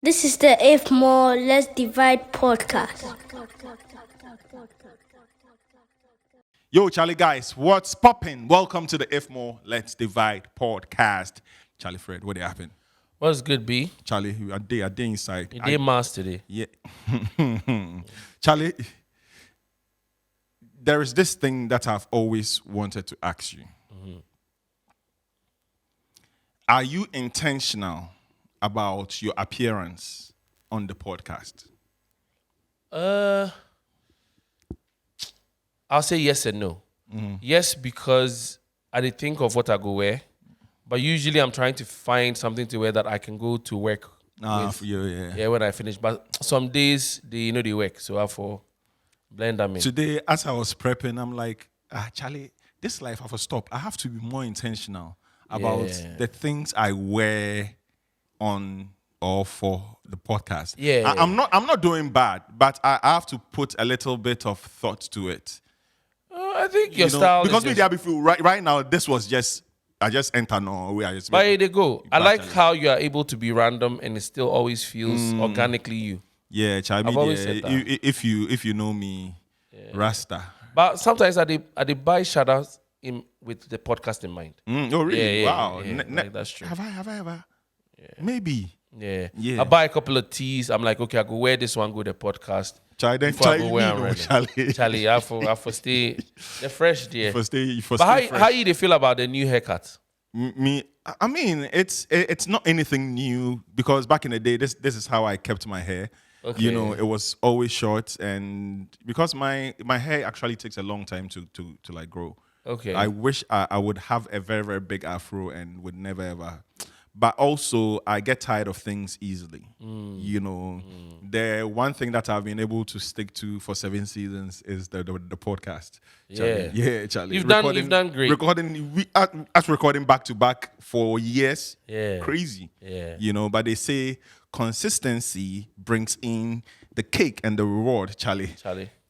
This is the If More Let's Divide podcast. Yo, Charlie guys, what's poppin'? Welcome to the If More Let's Divide podcast. Charlie Fred, what happened? What's good, B? Charlie, a day inside. You did mass today. Yeah. Charlie, there is this thing that I've always wanted to ask you. Mm-hmm. Are you intentional about your appearance on the podcast? I'll say yes and no. Mm-hmm. Yes, because I did think of what I go wear, but usually I'm trying to find something to wear that I can go to work with. Yeah, when I finish. But some days they work, so I have to blend them in. Today, as I was prepping, I'm like, Charlie, this life I have to stop. I have to be more intentional about the things I wear on or for the podcast. I'm not doing bad, but I have to put a little bit of thought to it. I think your style because is right now this was just I just enter no way. But here they go. I like how you are able to be random and it still always feels organically you. Yeah, Charlie. If you know me, Rasta. But sometimes I buy shadows with the podcast in mind. Oh really? Wow. Like that's true. Have I ever? Yeah. Maybe. Yeah. I buy a couple of tees. I'm like, okay, I go wear this one, go to the podcast. Charlie, Charlie, I for stay the fresh there. But how you feel about the new haircut? I mean, it's not anything new because back in the day, this is how I kept my hair. Okay. You know, it was always short, and because my hair actually takes a long time to like grow. Okay. I wish I would have a very, very big afro and would never ever. But also, I get tired of things easily. You know, the one thing that I've been able to stick to for 7 seasons is the podcast. Charlie. Yeah, Charlie. You've done great. Recording back to back for years. Yeah. Crazy. Yeah. You know, but they say consistency brings in the cake and the reward, Charlie.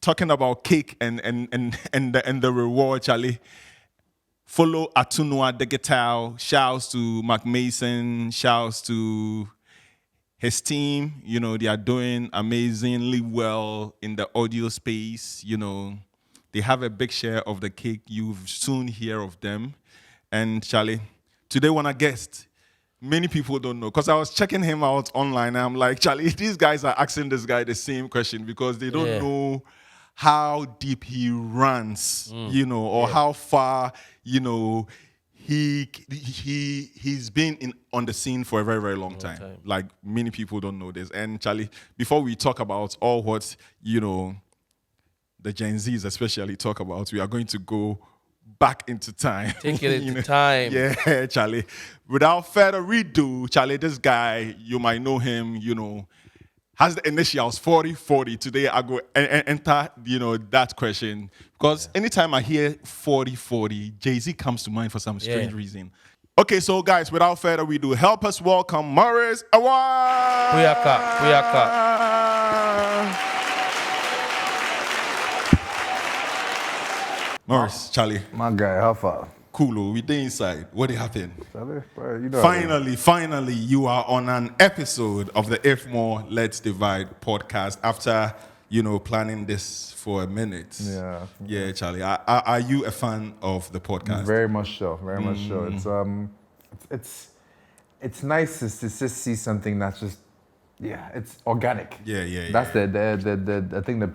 Talking about cake and the reward, Charlie. Follow Atunua Digital. Shouts to Mark Mason. Shouts to his team. You know, they are doing amazingly well in the audio space. You know, they have a big share of the cake. You'll soon hear of them. And Charlie, today when I guest, many people don't know. Because I was checking him out online. And I'm like, Charlie, these guys are asking this guy the same question because they don't know how deep he runs, you know, or how far, you know, he's been on the scene for a very, very long time. Like, many people don't know this. And Charlie, before we talk about all what, you know, the Gen Zs especially talk about, we are going to go back into time. Take it into time. Yeah, Charlie. Without further ado, Charlie, this guy, you might know him, you know, has the initials 4040. Today I go enter, you know, that question. Because anytime I hear 4040, Jay-Z comes to mind for some strange reason. Okay, so guys, without further ado, help us welcome Maurice Aouad. Maurice, Charlie. My guy, how far? Cool, we there inside. What happened? Charlie, bro, you know Finally, you are on an episode of the If More Let's Divide podcast after, you know, planning this for a minute. Yeah, Charlie. Are you a fan of the podcast? Very much so. Very much so. It's nice to just see something that's just it's organic. Yeah. That's the I think the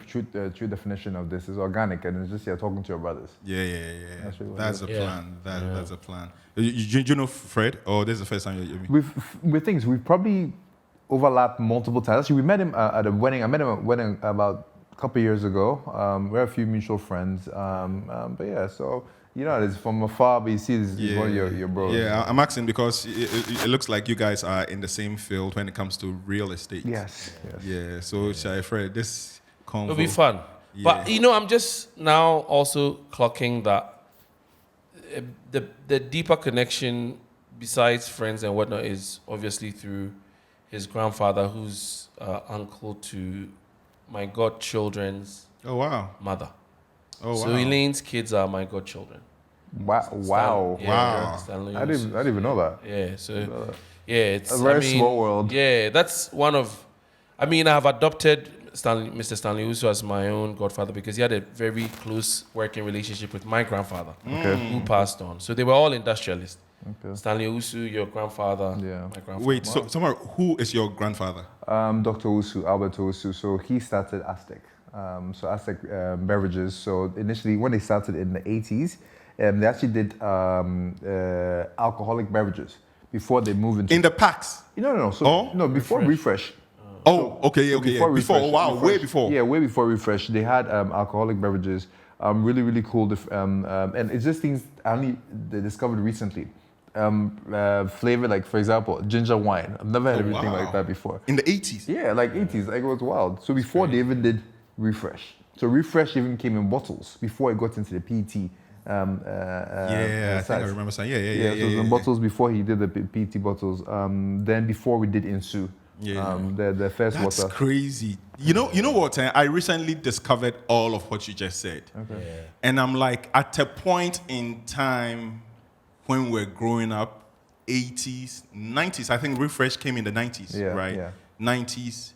true definition of this is organic, and it's just talking to your brothers. Yeah. That's a plan. That's a plan. You know Fred? Or this is the first time you meet? We've probably overlapped multiple times. Actually, we met him at a wedding. I met him at a wedding about a couple of years ago. We're a few mutual friends. But yeah, so. You know, it's from afar, but you see this is one of your bros. Yeah, I'm asking because it looks like you guys are in the same field when it comes to real estate. Yes. Yeah, so Shai Fred, this convo... It'll be fun. Yeah. But, you know, I'm just now also clocking that the deeper connection besides friends and whatnot is obviously through his grandfather, who's uncle to my godchildren's mother. Oh, so wow. Elaine's kids are my godchildren. Wow. Stanley I didn't even know that. Yeah, so it's a very small world. Yeah, that's one of. I mean, I have adopted Mr. Stanley Uso as my own godfather because he had a very close working relationship with my grandfather, who passed on. So they were all industrialists. Okay. Stanley Uso, your grandfather, Yeah. my grandfather. Wait, so Samar, who is your grandfather? Dr. Usu, Albert Usu. So he started Aztec. So Aztec beverages. So initially, when they started in the 80s, they actually did alcoholic beverages before they moved into... In the packs? No. So, no, before Refresh. Oh, okay. Before Before, Refresh, wow, way before. Yeah, way before Refresh. They had alcoholic beverages, really, really cool. And it's just things they discovered recently. Flavor, like, for example, ginger wine. I've never had anything like that before. In the 80s? Yeah, like 80s. Like, it was wild. So before they even did Refresh. So Refresh even came in bottles before it got into the PET. I think I remember saying, So it was in bottles before he did the PET bottles. Then before we did Insu. The first That's water. crazy. You know what? I recently discovered all of what you just said. Okay. Yeah. And I'm like, at a point in time when we're growing up, 80s, 90s, I think Refresh came in the 90s, right? Yeah. 90s,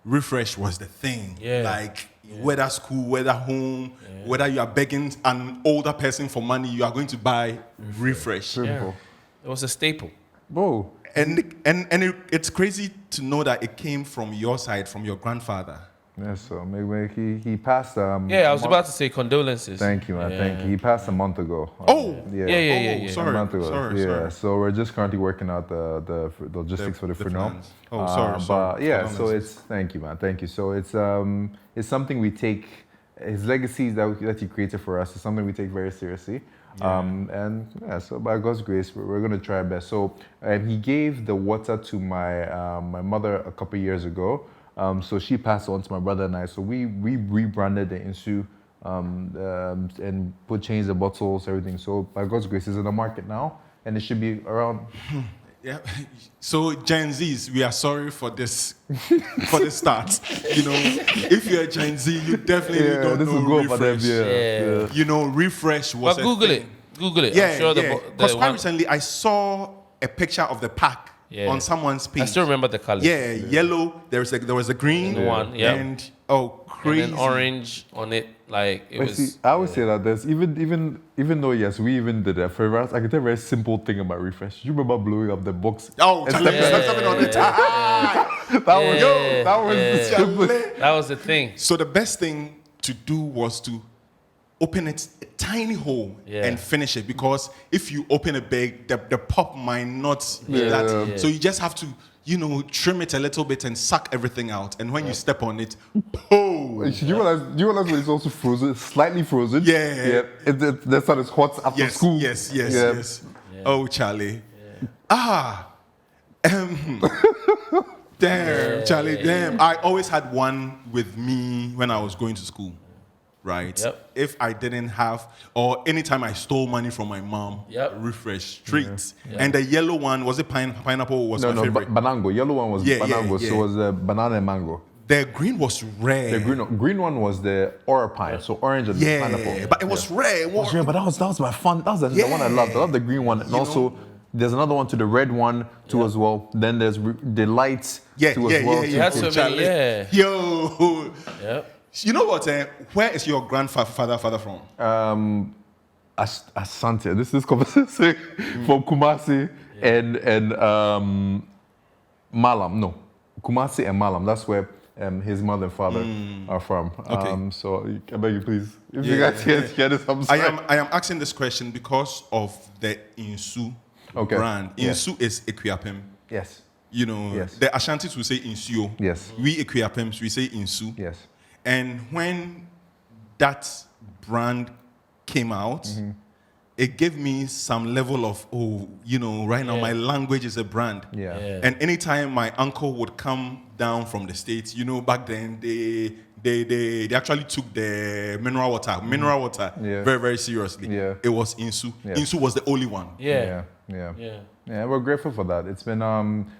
Refresh was the thing. Yeah. Like, whether school, whether home, whether you are begging an older person for money, you are going to buy Refresh. Yeah. It was a staple. Whoa. And it's crazy to know that it came from your side, from your grandfather. Yes, so maybe he passed. I was about to say condolences. Thank you, man. Thank you. He passed a month ago. Yeah. Sorry. A month ago. Sorry. So we're just currently working out the logistics for the funeral. plans. Oh, sorry. But yeah, so Condolences. thank you, man. Thank you. So it's something we take. His legacy that he created for us is something we take very seriously. So by God's grace, we're going to try our best. So he gave the water to my mother a couple years ago. So she passed on to my brother and I. So we rebranded the Insu and changed the bottles, everything. So by God's grace, it's in the market now, and it should be around. Yeah. So Gen Zs, we are sorry for this start. You know, if you're a Gen Z, you definitely don't this know will go for them. Refresh. You know, Refresh was. But Google it. Yeah, I'm sure because quite recently I saw a picture of the pack on someone's page. I still remember the color. Yeah, yellow. There was a green one, and crazy, and then orange on it. Like it was. See, I always say that there's even though yes, we even did that for us. I can tell a very simple thing about Refresh. You remember blowing up the box? Oh, stepping on it. That was the thing. So the best thing to do was to open it a tiny hole and finish it, because if you open a big, the pop might not be that. So you just have to, trim it a little bit and suck everything out. And when you step on it, oh! You realize when it's also frozen, slightly frozen? Yeah. That's how it's hot after school. Yes. Oh, Charlie. Damn, Charlie, damn. I always had one with me when I was going to school. Right? Yep. If I didn't have, or anytime I stole money from my mom, Refresh treats. Yeah. And the yellow one, was it pineapple? Was my favorite? Banango. Yellow one was banango, so it was banana and mango. The green was rare. The green one was the orapine, so orange and pineapple. But it was rare. It was rare, but that was my fun. That was the one I loved. I love the green one, and also there's another one to the red one too as well. Then there's the lights too as well. You had so many, Yo. Yep. You know what? Where is your grandfather from? Asante. This is conversation from Kumasi and Malam. No, Kumasi and Malam. That's where his mother and father are from. Okay. So I beg you, please, if you guys hear this, I'm sorry. I am asking this question because of the Insu brand. Insu is Equiapem. Yes. The Ashantis will say Insuo. Yes. We Equiapems, we say Insu. Yes. And when that brand came out, it gave me some level of, right now my language is a brand. Yeah. And anytime my uncle would come down from the States, back then they actually took the mineral water very, very seriously. Yeah. It was Insu. Yeah. Insu was the only one. Yeah, we're grateful for that. It's been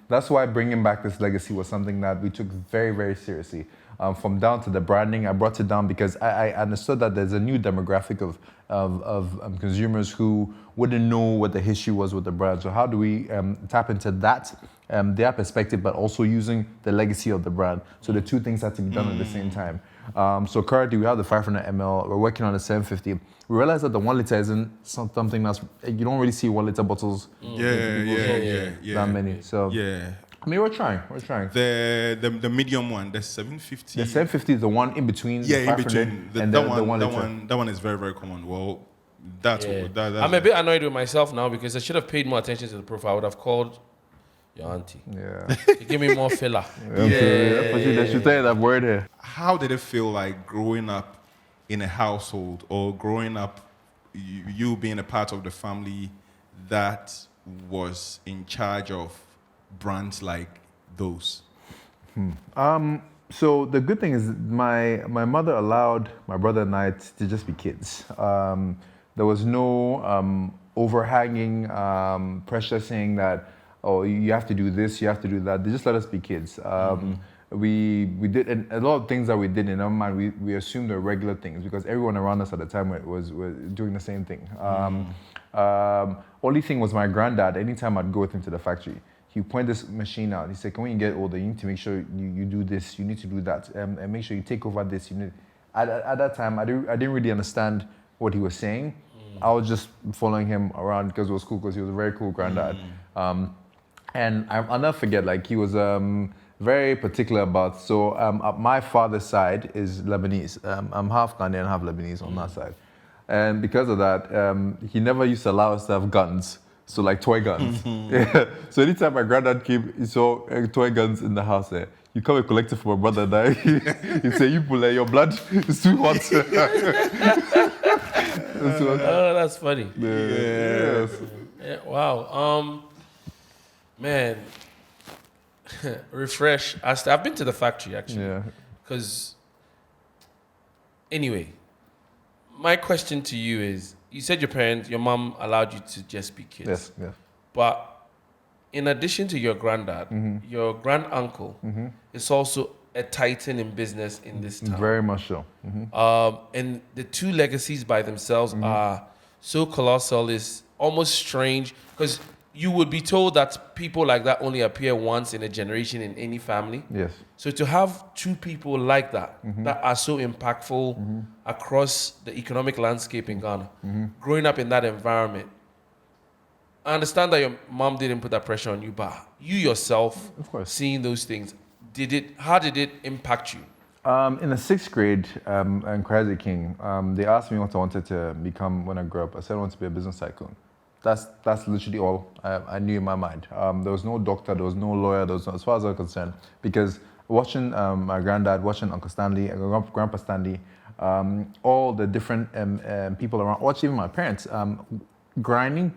that's why bringing back this legacy was something that we took very, very seriously. From down to the branding, I brought it down because I understood that there's a new demographic of of consumers who wouldn't know what the history was with the brand. So how do we tap into that, their perspective, but also using the legacy of the brand? So the two things have to be done at the same time. So currently we have the 500 ml. We're working on the 750. We realize that the 1 liter isn't something that's, you don't really see 1 liter bottles. That many. So Yeah. I mean, we're trying. The medium one, the 750. The 750 is the one in between. Yeah, the in between. And that the 1 liter. that one is very, very common. Well, that's I'm a bit annoyed with myself now because I should have paid more attention to the profile. I would have called your auntie. Yeah. You give me more filler. They should tell you that word here. How did it feel like growing up in a household or growing up, you being a part of the family that was in charge of brands like those? So the good thing is my mother allowed my brother and I to just be kids. There was no overhanging pressure saying that, oh, you have to do this, you have to do that. They just let us be kids. We did a lot of things that we did in our mind. We assumed were regular things because everyone around us at the time was doing the same thing. Only thing was my granddad. Anytime I'd go with him to the factory, he point this machine out. He said, when you get older, you need to make sure you do this, you need to do that, and make sure you take over this. At that time, I didn't really understand what he was saying. I was just following him around because it was cool, because he was a very cool granddad. And I'll never forget, like, he was very particular about, so my father's side is Lebanese. I'm half Ghanaian, half Lebanese on that side. And because of that, he never used to allow us to have guns. So like toy guns. Yeah. So anytime my granddad came, he saw toy guns in the house there. You come and collect it for my brother and I. He say, you pull your blood is too hot. Oh, that's funny. Yes. Yeah, wow. Man, refresh. I've been to the factory actually. Yeah. Because anyway, my question to you is: you said your mom allowed you to just be kids. Yes. Yeah. But in addition to your granddad, your grand uncle is also a titan in business in this town. Very much so. And the two legacies by themselves are so colossal, it's almost strange, because you would be told that people like that only appear once in a generation in any family. Yes. So to have two people like that, that are so impactful across the economic landscape in Ghana, growing up in that environment, I understand that your mom didn't put that pressure on you, but you yourself, Of course. seeing those things, how did it impact you? In the 6th grade, in Crazy King, they asked me what I wanted to become when I grew up. I said I wanted to be a business tycoon. That's literally all I knew in my mind. There was no doctor, there was no lawyer, there was no, as far as I was concerned, because watching my granddad, watching Uncle Stanley, Grandpa Stanley, all the different people around, watching even my parents, grinding,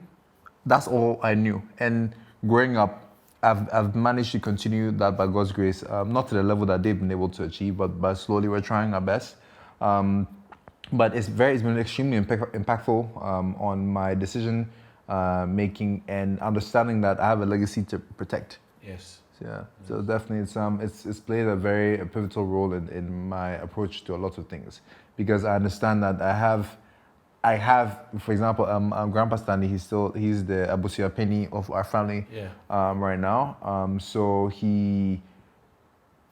that's all I knew. And growing up, I've managed to continue that by God's grace, not to the level that they've been able to achieve, but slowly we're trying our best. But it's been extremely impactful on my decision making and understanding that I have a legacy to protect. Yes. Yeah. So definitely, it's played a very pivotal role in my approach to a lot of things, because I understand that I have, for example, Grandpa Stanley. He's the Abusia Penny of our family right now. So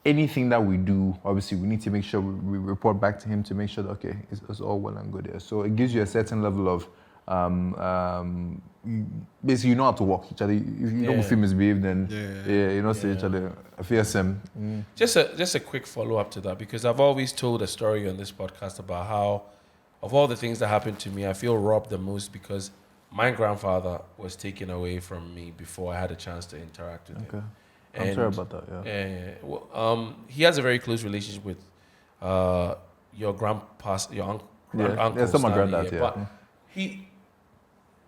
anything that we do, obviously, we need to make sure we report back to him to make sure that, okay, it's all well and good here. So it gives you a certain level of, basically, you know how to walk each other. If you don't feel misbehaved, then you know, say each other, fearsome. Just a quick follow-up to that, because I've always told a story on this podcast about how, of all the things that happened to me, I feel robbed the most because my grandfather was taken away from me before I had a chance to interact with him. I'm sorry about that. Well, he has a very close relationship with your uncle. Yeah, still my granddad. Yeah. But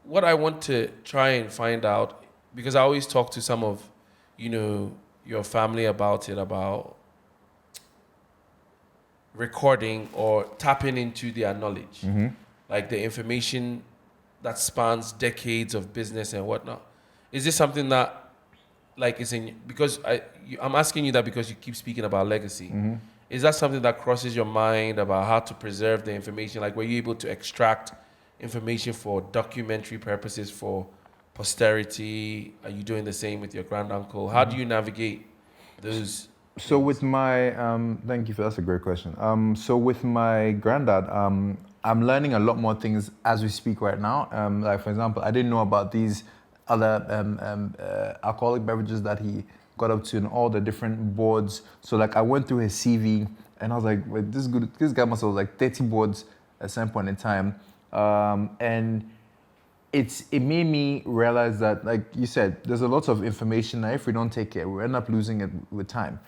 what I want to try and find out, because I always talk to some of, your family about recording or tapping into their knowledge, like the information that spans decades of business and whatnot. Is this something that, like, is in, because I'm asking you that because you keep speaking about legacy. Is that something that crosses your mind about how to preserve the information? Like, were you able to extract information for documentary purposes for posterity? Are you doing the same with your granduncle? How do you navigate those? So with my, thank you for that's a great question. So with my granddad, I'm learning a lot more things as we speak right now. Like for example, I didn't know about these other alcoholic beverages that he got up to and all the different boards. So like I went through his CV and I was like, wait, this guy must have like 30 boards at some point in time, and it made me realize that, like you said, there's a lot of information that if we don't take care, we end up losing it with time.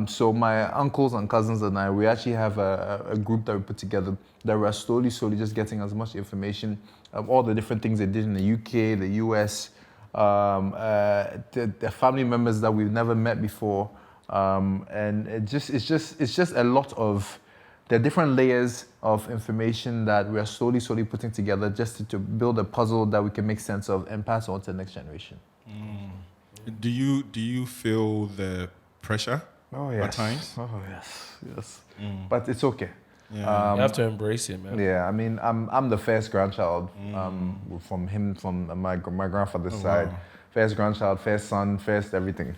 So my uncles and cousins and I, we actually have a group that we put together that we're slowly just getting as much information of all the different things they did in the UK, the US, the family members that we've never met before, and it's just a lot of. There are different layers of information that we are slowly putting together just to build a puzzle that we can make sense of and pass on to the next generation. Do you feel the pressure at times? Oh yes. But it's okay. Yeah. You have to embrace it, man. Yeah, I mean, I'm the first grandchild from my grandfather's side. Wow. First grandchild, first son, first everything.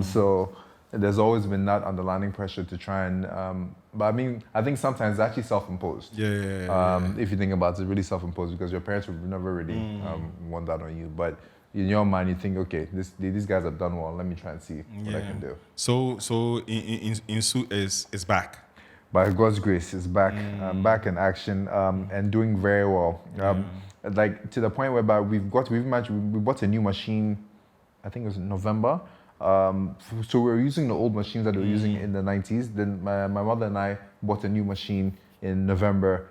So there's always been that underlying pressure to try and, but I mean, I think sometimes it's actually self-imposed. Yeah. If you think about it, it's really self-imposed because your parents would never really want that on you. But in your mind, you think, okay, these guys have done well. Let me try and see what I can do. So Insu is back. By God's grace, it's back, back in action, and doing very well. Like to the point whereby we bought a new machine. I think it was in November. So we were using the old machines that they were using in the 90s. Then my mother and I bought a new machine in November.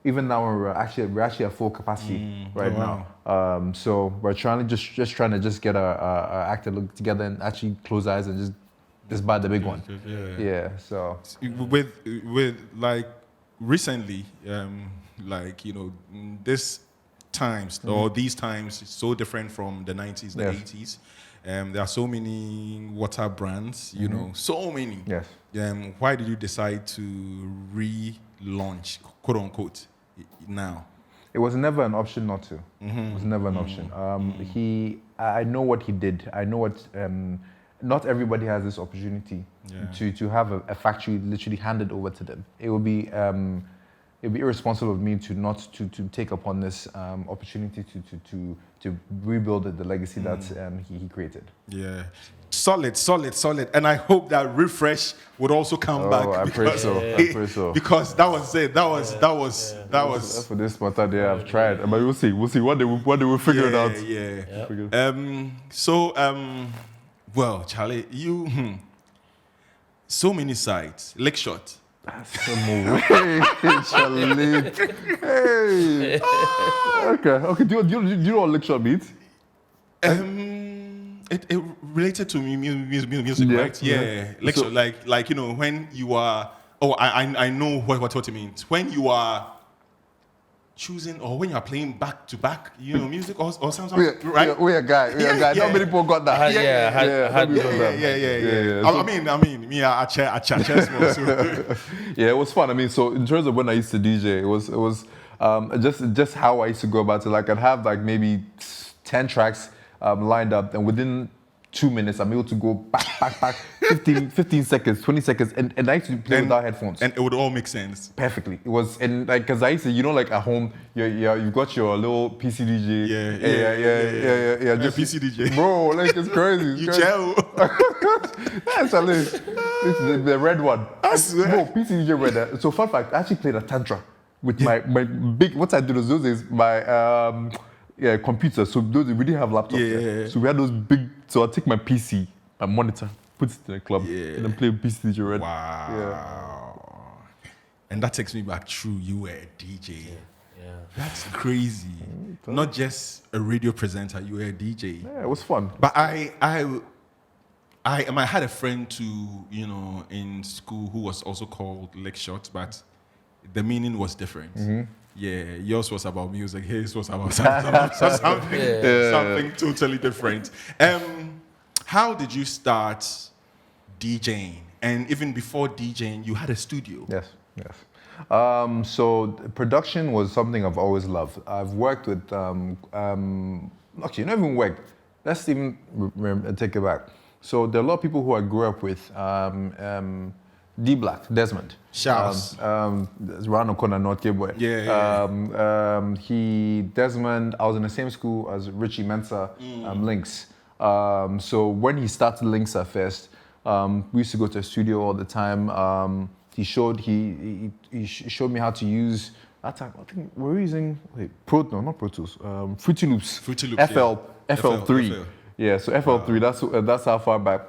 Even now we're actually at full capacity right now. So we're trying to just get our act together and actually close eyes and just buy the big one. Yeah. So with like recently, like this times or these times is so different from the 90s, the 80s. There are so many water brands, so many. Yes. Why did you decide to relaunch, quote unquote, now? It was never an option not to. It was never an option. I know what he did. I know what. Not everybody has this opportunity to have a factory literally handed over to them. It would be irresponsible of me to take upon this opportunity to rebuild the legacy that he created. Yeah, solid, and I hope that refresh would also come back. I pray so. Because that was it. That was. For this matter, they have tried, but we'll see. What they will figure it out. Yeah. Well, Charlie, you so many sites. Lake Shot. Hey, Charlie. Hey. Okay. Do you know what Lake Shot means? It related to music, right? Yeah. Lake Shot, like when you are. Oh, I know what it means. When you are choosing, or when you are playing back to back, music or something, right? We're a guy. Not many people got that. I chess more. So. Yeah, it was fun. I mean, so in terms of when I used to DJ, it was just how I used to go about it. Like I'd have like maybe 10 tracks lined up, and within 2 minutes, I'm able to go back, 15 seconds, 20 seconds, and I used to play without headphones. And it would all make sense. Perfectly. It was, and like, cause I used to, like at home, you've got your little PC DJ. Yeah. Just PC DJ. Bro, like it's crazy. You gel. That's a this is the red one. I swear. Bro, PC DJ red. So fun fact, I actually played a tantra with my big, what I did was those days, my, computer. So those we didn't have laptops. Yeah. So we had those big. So I take my PC, my monitor, put it in the club, and then play PC DJ red. Wow. Yeah. And that takes me back. True, you were a DJ. Yeah. That's crazy. Not just a radio presenter. You were a DJ. Yeah, it was fun. But I had a friend too, in school who was also called Lake Shot, but the meaning was different. Yeah, yours was about music. His was about something totally different. How did you start DJing? And even before DJing, you had a studio. Yes. So production was something I've always loved. I've worked with, actually, not even worked. Let's even take it back. So there are a lot of people who I grew up with. D Black, Desmond. Shouts. Rano Kona North Boy. Yeah. Desmond, I was in the same school as Richie Mensa, Lynx. So when he started Lynx at first, we used to go to the studio all the time. He showed me how to use. That time, I think we were using not Pro Tools. Fruity Loops. FL3. FL. Yeah, so FL3. That's how far back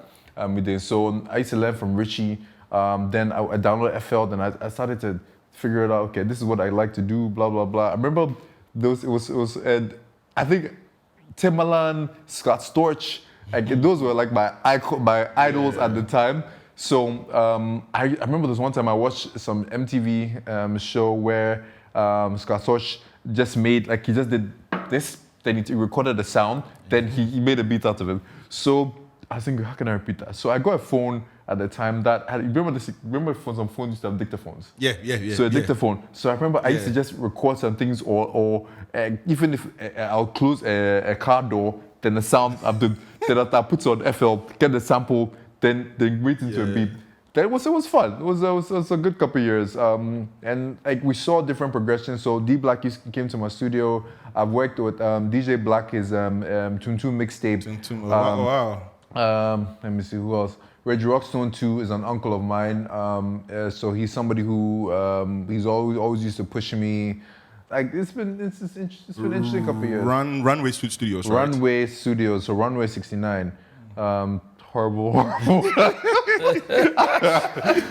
we did. So I used to learn from Richie. Then I downloaded FL. Then I started to figure it out. Okay, this is what I like to do. Blah blah blah. I remember those. It was. I think Timbaland, Scott Storch. Like, those were like my idols at the time. So I remember this one time I watched some MTV show where Scott Storch just made, like, he just did this, then he recorded the sound, then he made a beat out of it. So I was thinking, how can I repeat that? So I got a phone at the time that had, remember some phones used to have dictaphones? Yeah. So a dictaphone. So I remember I used to just record some things, or even if I'll close a car door, then the sound of then I put it on FL, get the sample, then wait into a beat. It was fun. It was a good couple of years. And like we saw different progressions. So D Black came to my studio. I've worked with DJ Black, his Toon Toon mixtape. Wow. Let me see who else. Reggie Rockstone too is an uncle of mine. So he's somebody who he's always used to push me. Like it's been interesting couple of years. Runway Studios. Right? Runway Studios. So Runway 69. Horrible.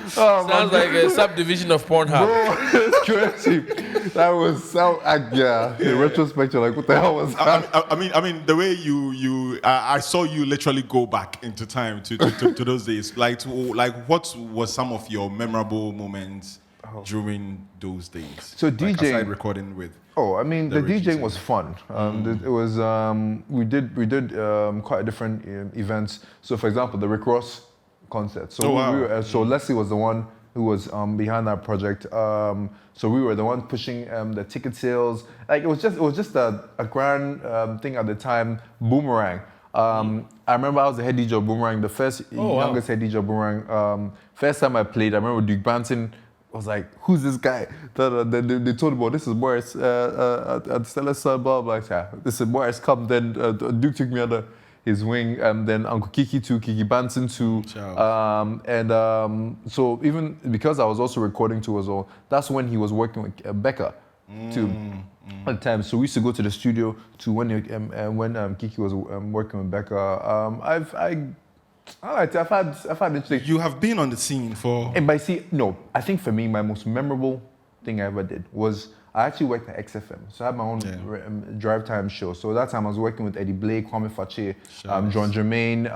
Sounds like a subdivision of Pornhub. Bro, it's crazy. That was so, in retrospect, you're like, what the hell was that? I mean, the way I saw you literally go back into time to those days. Like what was some of your memorable moments during those days? So like, DJing, aside recording with. Oh, I mean, the DJing was fun. It was we did quite different events. So, for example, the Rick Ross concert. So so Leslie was the one who was behind that project. So we were the one pushing the ticket sales. Like it was just a grand thing at the time. Boomerang. I remember I was the head DJ of Boomerang, the first youngest head DJ of Boomerang. First time I played, I remember Duke Banton was like, who's this guy? They told me, this is Maurice at Stella Sun, blah, blah, blah. This is Maurice, come. Then Duke took me under his wing, and then Uncle Kiki too, Kiki Banton too. So even because I was also recording too as well, that's when he was working with Becca too at the time. So we used to go to the studio to when Kiki was working with Becca. I've had interesting. You have been on the scene for. And I think for me, my most memorable thing I ever did was I actually worked at XFM. So I had my own drive time show. So that time I was working with Eddie Blake, Kwame Fache, John Jermaine,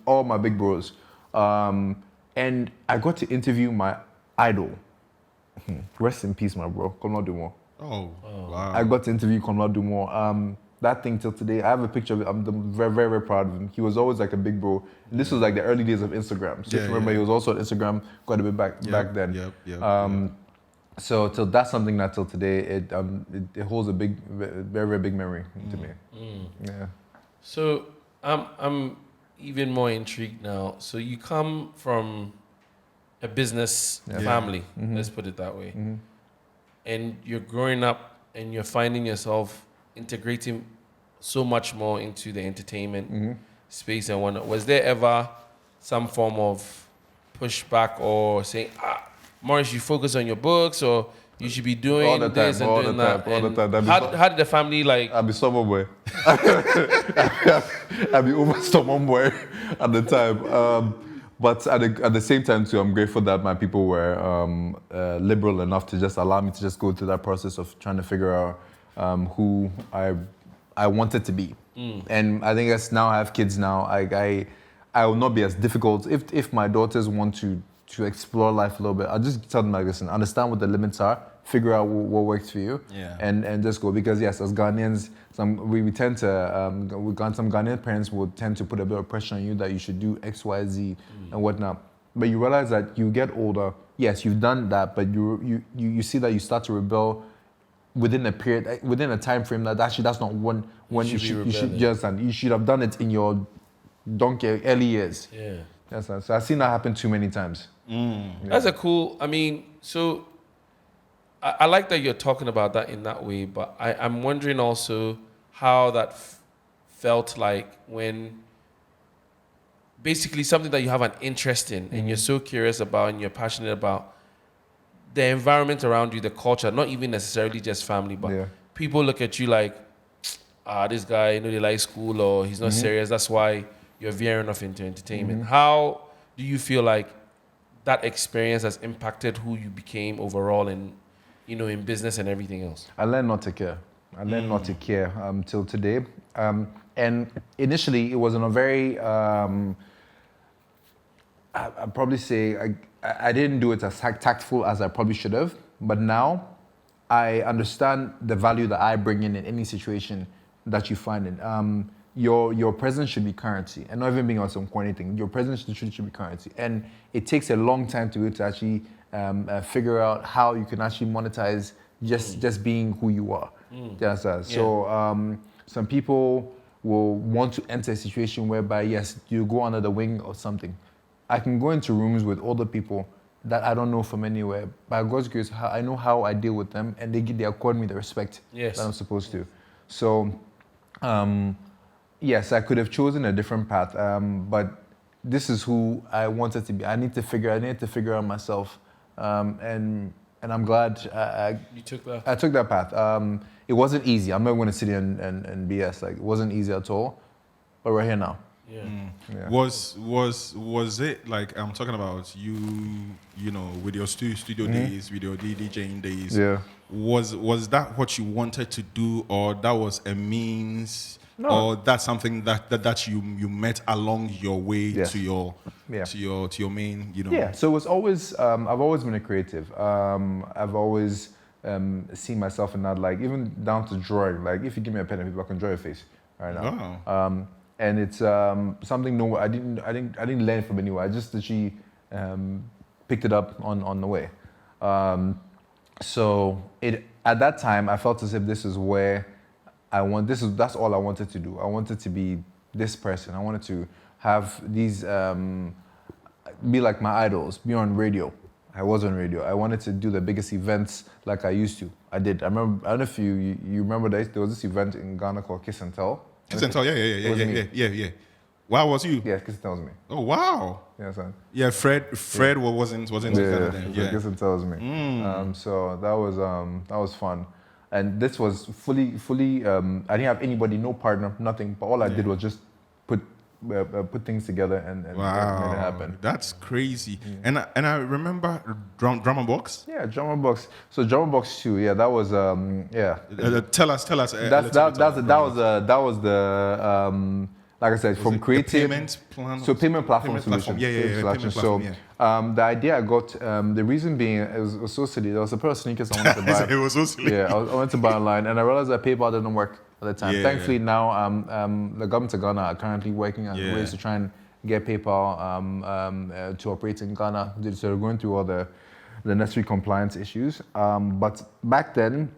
all my big bros. And I got to interview my idol. Rest in peace, my bro, Conrad Dumont. Oh, wow. I got to interview Conrad Dumont. That thing till today, I have a picture of it. I'm very, very, very proud of him. He was always like a big bro. And this was like the early days of Instagram. So if you remember, he was also on Instagram quite a bit back then. So till that's something that till today, it holds a big, very, very big memory to me. Yeah. So I'm even more intrigued now. So you come from a business family, let's put it that way. And you're growing up and you're finding yourself integrating so much more into the entertainment space and whatnot. Was there ever some form of pushback or saying, Maurice, you focus on your books, or you should be doing this and doing that? How did the family like? I'd be summer boy. I'd be over summer boy at the time. But at the same time too, I'm grateful that my people were liberal enough to just allow me to just go through that process of trying to figure out who I wanted to be. And I think as now I have kids now, I will not be as difficult. If my daughters want to explore life a little bit, I'll just tell them like, listen, understand what the limits are, figure out what works for you, and just go. Because yes, as Ghanaians, we tend to, some Ghanaian parents will tend to put a bit of pressure on you that you should do X, Y, Z and whatnot. But you realize that you get older. Yes, you've done that, but you see that you start to rebel within a period, within a time frame that actually that's not when you should just, and you should have done it in your early years. Yeah. Yes, so I've seen that happen too many times. Yeah. That's a cool. I mean, so I like that you're talking about that in that way, but I'm wondering also how that felt like when basically something that you have an interest in and you're so curious about and you're passionate about, the environment around you, the culture, not even necessarily just family, but people look at you like, this guy, they like school or he's not serious. That's why you're veering off into entertainment. How do you feel like that experience has impacted who you became overall in business and everything else? I learned not to care. I learned not to care till today. And initially, it was in a very, I'd probably say, I didn't do it as tactful as I probably should have. But now, I understand the value that I bring in any situation that you find in. Your presence should be currency, and not even being on some corny thing. Your presence should be currency, and it takes a long time to be able to actually figure out how you can actually monetize just being who you are. Yes, so some people will want to enter a situation whereby yes, you go under the wing or something. I can go into rooms with older people that I don't know from anywhere. By God's grace, I know how I deal with them, and they accord me the respect that I'm supposed to. So. Yes, I could have chosen a different path, but this is who I wanted to be. I need to figure out myself, and I'm glad you took that. I took that path. It wasn't easy. I'm not going to sit here and BS. Like, it wasn't easy at all, but we're here now. Yeah. Yeah. Was it like I'm talking about you know, with your studio days, with your DJing days? Yeah. Was that what you wanted to do, or that was a means? No. Or that's something that you met along your way to your main, Yeah. So it was always I've always been a creative. I've always seen myself in that, like even down to drawing. Like if you give me a pen and paper, I can draw your face right now. Wow. And it's something I didn't learn from anywhere. I just actually picked it up on the way. So at that time I felt as if this is where that's all I wanted to do. I wanted to be this person. I wanted to have these, be like my idols, be on radio. I was on radio. I wanted to do the biggest events like I used to. I did. I remember, I don't know if you remember there was this event in Ghana called Kiss and Tell. Kiss and Tell, yeah. Wow, was you? Yeah, Kiss and Tell was me. Oh, wow. Yeah, son. Yeah, Fred wasn't together then. Yeah, Kiss and Tell was me. So that was fun. And this was fully. I didn't have anybody, no partner, nothing. But all I did was just put things together and made it happen. That's crazy. And I remember Drummer Box. Yeah, Drummer Box. So Drummer Box 2. Yeah, that was Tell us. That was the like I said, from creative. Payment platform solution. The idea I got, the reason being, it was so silly. There was a pair of sneakers I wanted to buy. It was so silly. Yeah, I wanted to buy online, and I realized that PayPal didn't work at the time. Thankfully, now the government of Ghana are currently working on ways to try and get PayPal to operate in Ghana. So they're going through all the necessary compliance issues. But back then,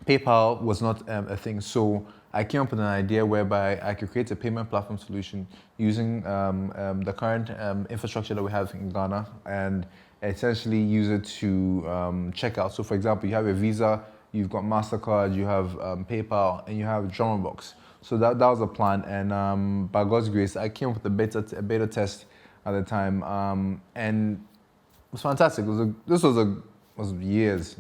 PayPal was not a thing. So I came up with an idea whereby I could create a payment platform solution using the current infrastructure that we have in Ghana and essentially use it to check out. So for example, you have a Visa, you've got MasterCard, you have PayPal, and you have Drummerbox. So that was the plan, and by God's grace, I came up with a beta test at the time, and it was fantastic. This was years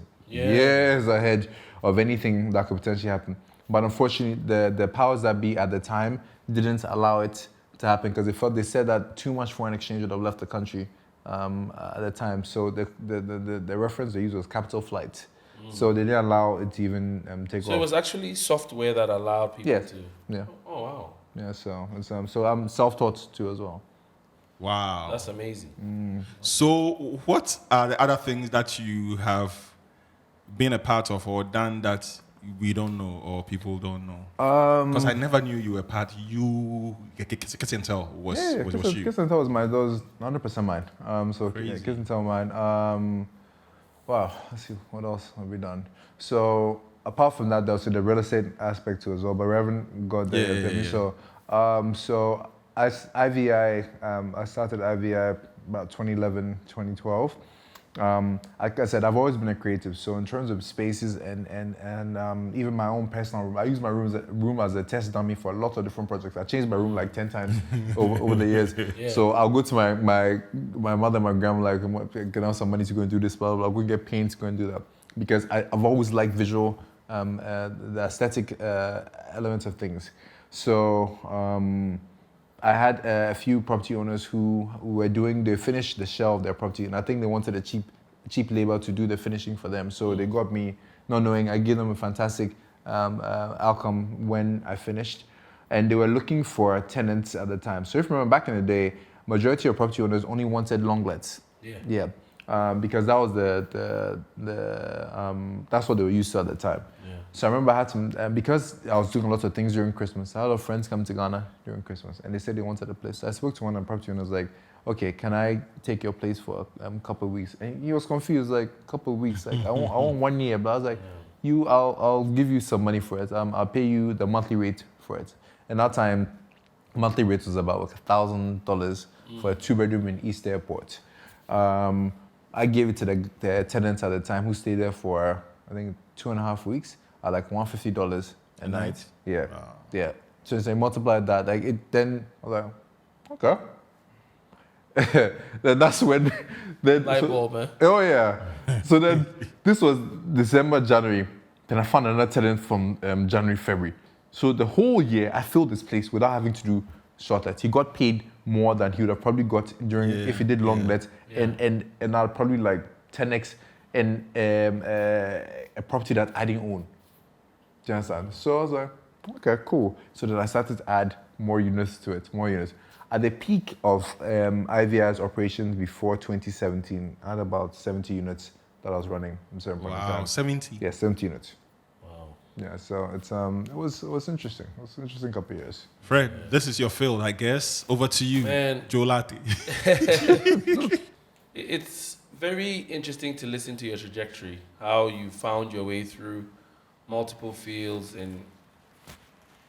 ahead of anything that could potentially happen. But unfortunately, the powers that be at the time didn't allow it to happen because they said that too much foreign exchange would have left the country at the time. So the reference they used was capital flight. So they didn't allow it to even take off. So it was actually software that allowed people to... Yeah. Oh, wow. Yeah, so I'm self-taught too as well. Wow. That's amazing. So what are the other things that you have been a part of or done that we don't know or people don't know? Because I never knew you were part. Kiss and Tell was you. Kiss and Tell was 100% mine. So Crazy. Kiss and Tell mine. Wow, let's see, what else have we done? So apart from that, there's the real estate aspect too as well, but we haven't got there yet. Yeah. So I started IVI about 2011, 2012. Like I said, I've always been a creative. So in terms of spaces and even my own personal room, I use my room as a test dummy for a lot of different projects. I changed my room like 10 times over the years. Yeah. So I'll go to my mother, my grandma, like, get out some money to go and do this, blah, blah, blah. I'll go and get paint to go and do that. Because I've always liked visual, the aesthetic elements of things. So I had a few property owners who were they finished the shell of their property, and I think they wanted a cheap labor to do the finishing for them. So they got me, not knowing, I gave them a fantastic outcome when I finished, and they were looking for tenants at the time. So if you remember back in the day, majority of property owners only wanted long lets. Yeah. Because that was that's what they were used to at the time. Yeah. So I remember I had some, because I was doing lots of things during Christmas, I had a lot of friends come to Ghana during Christmas, and they said they wanted a place. So I spoke to one of the property owners, like, okay, can I take your place for a couple of weeks? And he was confused, like, couple of weeks, like, I want 1 year, but I was like, I'll give you some money for it. I'll pay you the monthly rate for it. And that time, monthly rate was about $1,000 for a 2-bedroom in East Airport. I gave it to the tenants at the time who stayed there for, I think, 2.5 weeks at like $150 a night. Yeah. Wow. Yeah. So they multiplied that. Then I was like, okay. Then that's when. Light bulb, man. Oh, yeah. So then this was December, January. Then I found another tenant from January, February. So the whole year I filled this place without having to do short lets. He got paid more than he would have probably got during if he did long lets, and I'll probably like 10x in a property that I didn't own. Do you understand? So I was like, okay, cool. So then I started to add more units to it, more units. At the peak of IVI's operations before 2017, I had about 70 units that I was running. Wow, 70? Yeah, 70 units. Yeah, so it was interesting. It was an interesting couple of years. Fred, this is your field, I guess. Over to you, man. Joe Latte. It's very interesting to listen to your trajectory, how you found your way through multiple fields, and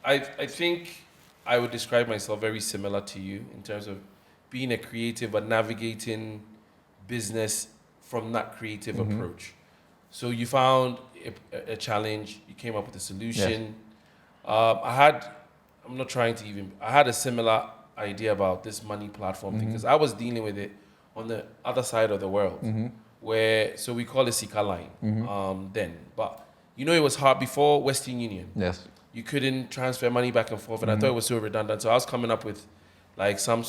I think I would describe myself very similar to you in terms of being a creative but navigating business from that creative approach. So you found a challenge, you came up with a solution. Yes. I had a similar idea about this money platform thing, because I was dealing with it on the other side of the world, so we call it Sika Line then. But it was hard before Western Union. Yes. You couldn't transfer money back and forth, and I thought it was so redundant. So I was coming up with like some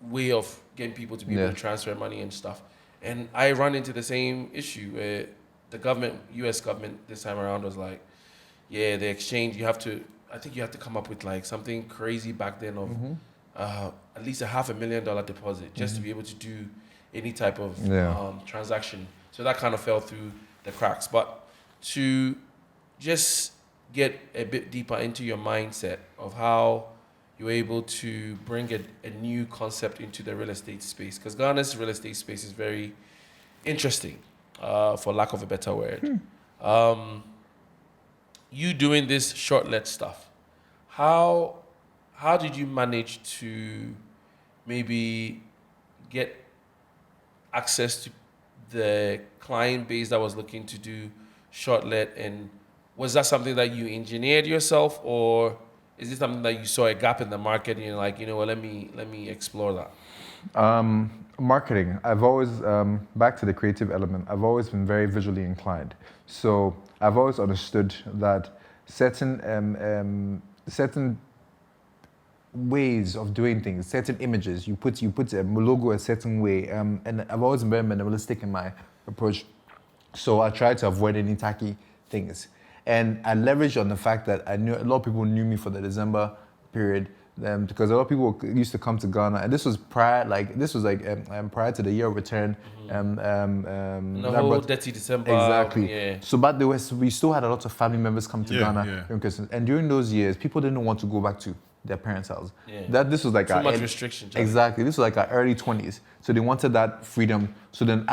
way of getting people to be able to transfer money and stuff. And I run into the same issue where the government, US government this time around was like, the exchange, I think you have to come up with like something crazy back then of at least $500,000 deposit just to be able to do any type of transaction. So that kind of fell through the cracks. But to just get a bit deeper into your mindset of how you're able to bring a new concept into the real estate space, because Ghana's real estate space is very interesting, for lack of a better word. You doing this short-let stuff, how did you manage to maybe get access to the client base that was looking to do short-let, and was that something that you engineered yourself, or is it something that you saw a gap in the market and you're like, let me explore that? Marketing. I've always, back to the creative element, I've always been very visually inclined. So I've always understood that certain ways of doing things, certain images, you put a logo a certain way, and I've always been very minimalistic in my approach. So I try to avoid any tacky things. And I leveraged on the fact that I knew a lot of people knew me for the December period, because a lot of people used to come to Ghana, and this was prior to the year of return. The whole Dirty December. Exactly. Yeah. So, but we still had a lot of family members come to Ghana during Christmas, and during those years, people didn't want to go back to their parents' house. Yeah. This was like too much restriction. Exactly. This was like our early 20s, so they wanted that freedom. So then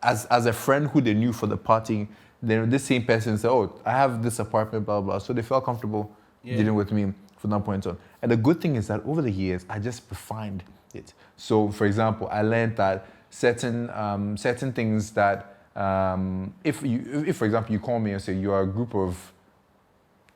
as a friend who they knew for the partying, then this same person said, "Oh, I have this apartment, blah blah." So they felt comfortable dealing with me from that point on. And the good thing is that over the years, I just refined it. So, for example, I learned that certain things that if for example you call me and say you are a group of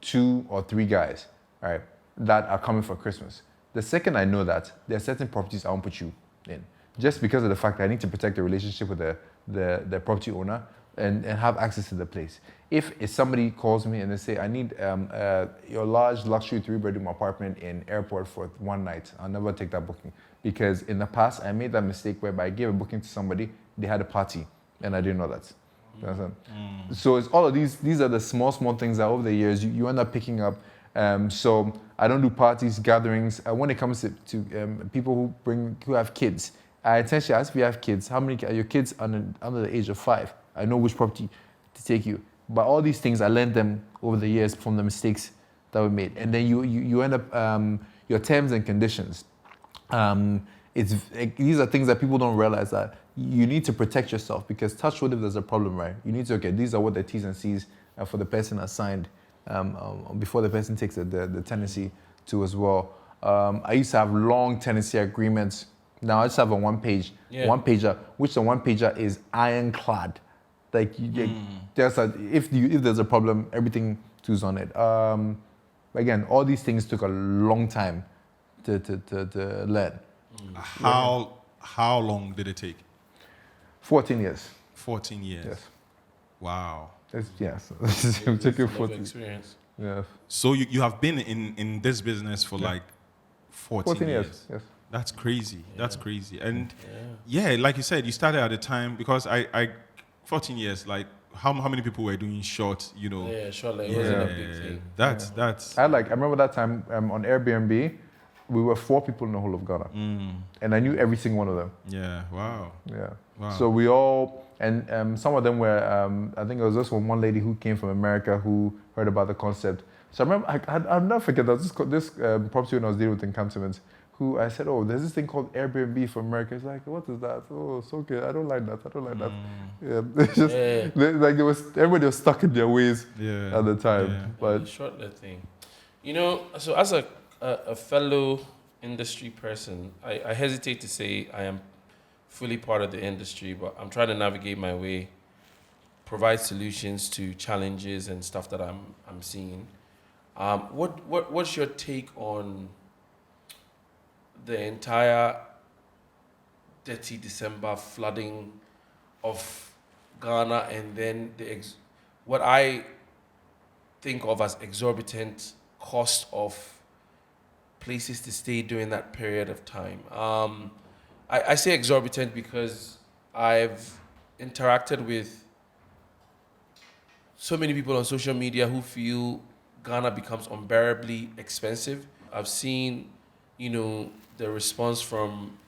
2 or 3 guys, right, that are coming for Christmas. The second I know that, there are certain properties I won't put you in, just because of the fact that I need to protect the relationship with the property owner and have access to the place. If somebody calls me and they say, I need your large luxury 3-bedroom apartment in airport for one night, I'll never take that booking. Because in the past, I made that mistake whereby I gave a booking to somebody, they had a party, and I didn't know that. You understand? So it's all of these are the small things that over the years you end up picking up. So I don't do parties, gatherings. When it comes to people who have kids, I essentially ask if you have kids, how many are your kids under the age of 5? I know which property to take you. But all these things, I learned them over the years from the mistakes that we made. And then you end up, your terms and conditions. These are things that people don't realize, that you need to protect yourself, because touch wood if there's a problem, right? You need to, okay, these are what the T's and C's for the person assigned before the person takes the tenancy to as well. I used to have long tenancy agreements. Now I just have a one-pager, which the one-pager is ironclad. Like if there's a problem, everything two's on it. Again, all these things took a long time to learn. How long did it take? 14 years. 14 years. Yes. Wow. Yes. It took you 14 experience. Yeah. So you have been in this business for like 14 years. Yes. That's crazy. That's crazy. And like you said, you started at a time, because I 14 years, like how many people were doing short, Yeah, short, like, it wasn't a big thing. That's I remember that time on Airbnb, we were 4 people in the whole of Ghana. And I knew every single one of them. Yeah, wow. Yeah. Wow. So we all, and some of them were, I think it was just one lady who came from America who heard about the concept. So I remember, I'll never forget that this property when I was dealing with in Cantonment, who I said, oh, there's this thing called Airbnb for America. It's like, what is that? Oh, it's okay. I don't like that. Yeah, it's just, everybody was stuck in their ways at the time. Yeah. But Short thing. So as a fellow industry person, I hesitate to say I am fully part of the industry, but I'm trying to navigate my way, provide solutions to challenges and stuff that I'm seeing. What's your take on the entire Dirty December flooding of Ghana, and then what I think of as exorbitant cost of places to stay during that period of time? I say exorbitant because I've interacted with so many people on social media who feel Ghana becomes unbearably expensive. I've seen, the response from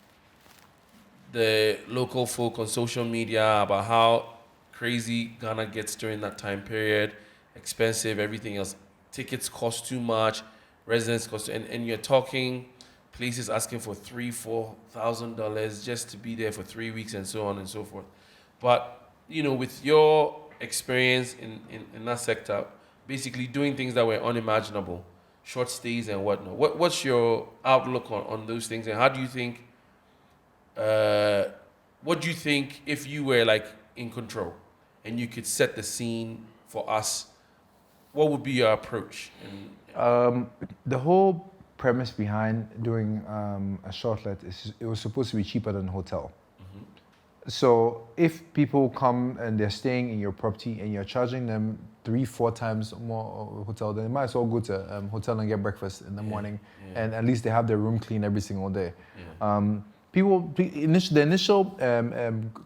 the local folk on social media about how crazy Ghana gets during that time period, expensive, everything else. Tickets cost too much, residence cost, and you're talking places asking for $3,000-$4,000 just to be there for 3 weeks and so on and so forth. But, with your experience in that sector, basically doing things that were unimaginable, short stays and whatnot. What's your outlook on those things, and how do you think? What do you think if you were like in control and you could set the scene for us? What would be your approach? The whole premise behind doing a shortlet is it was supposed to be cheaper than a hotel. So if people come and they're staying in your property and you're charging them 3-4 times more hotel, then they might as well go to hotel and get breakfast in the morning, and at least they have their room clean every single day. The initial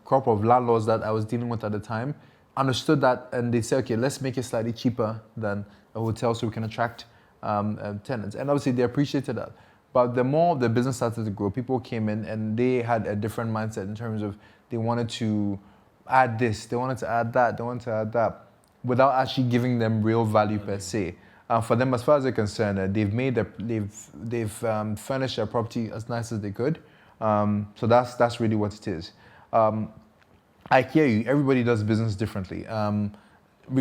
crop of landlords that I was dealing with at the time understood that, and they said, okay, let's make it slightly cheaper than a hotel so we can attract tenants. And obviously they appreciated that. But the more the business started to grow, people came in and they had a different mindset in terms of they wanted to add this, they wanted to add that, they wanted to add that, without actually giving them real value per se. For them, as far as they're concerned, they've furnished their property as nice as they could. So that's really what it is. I hear you. Everybody does business differently.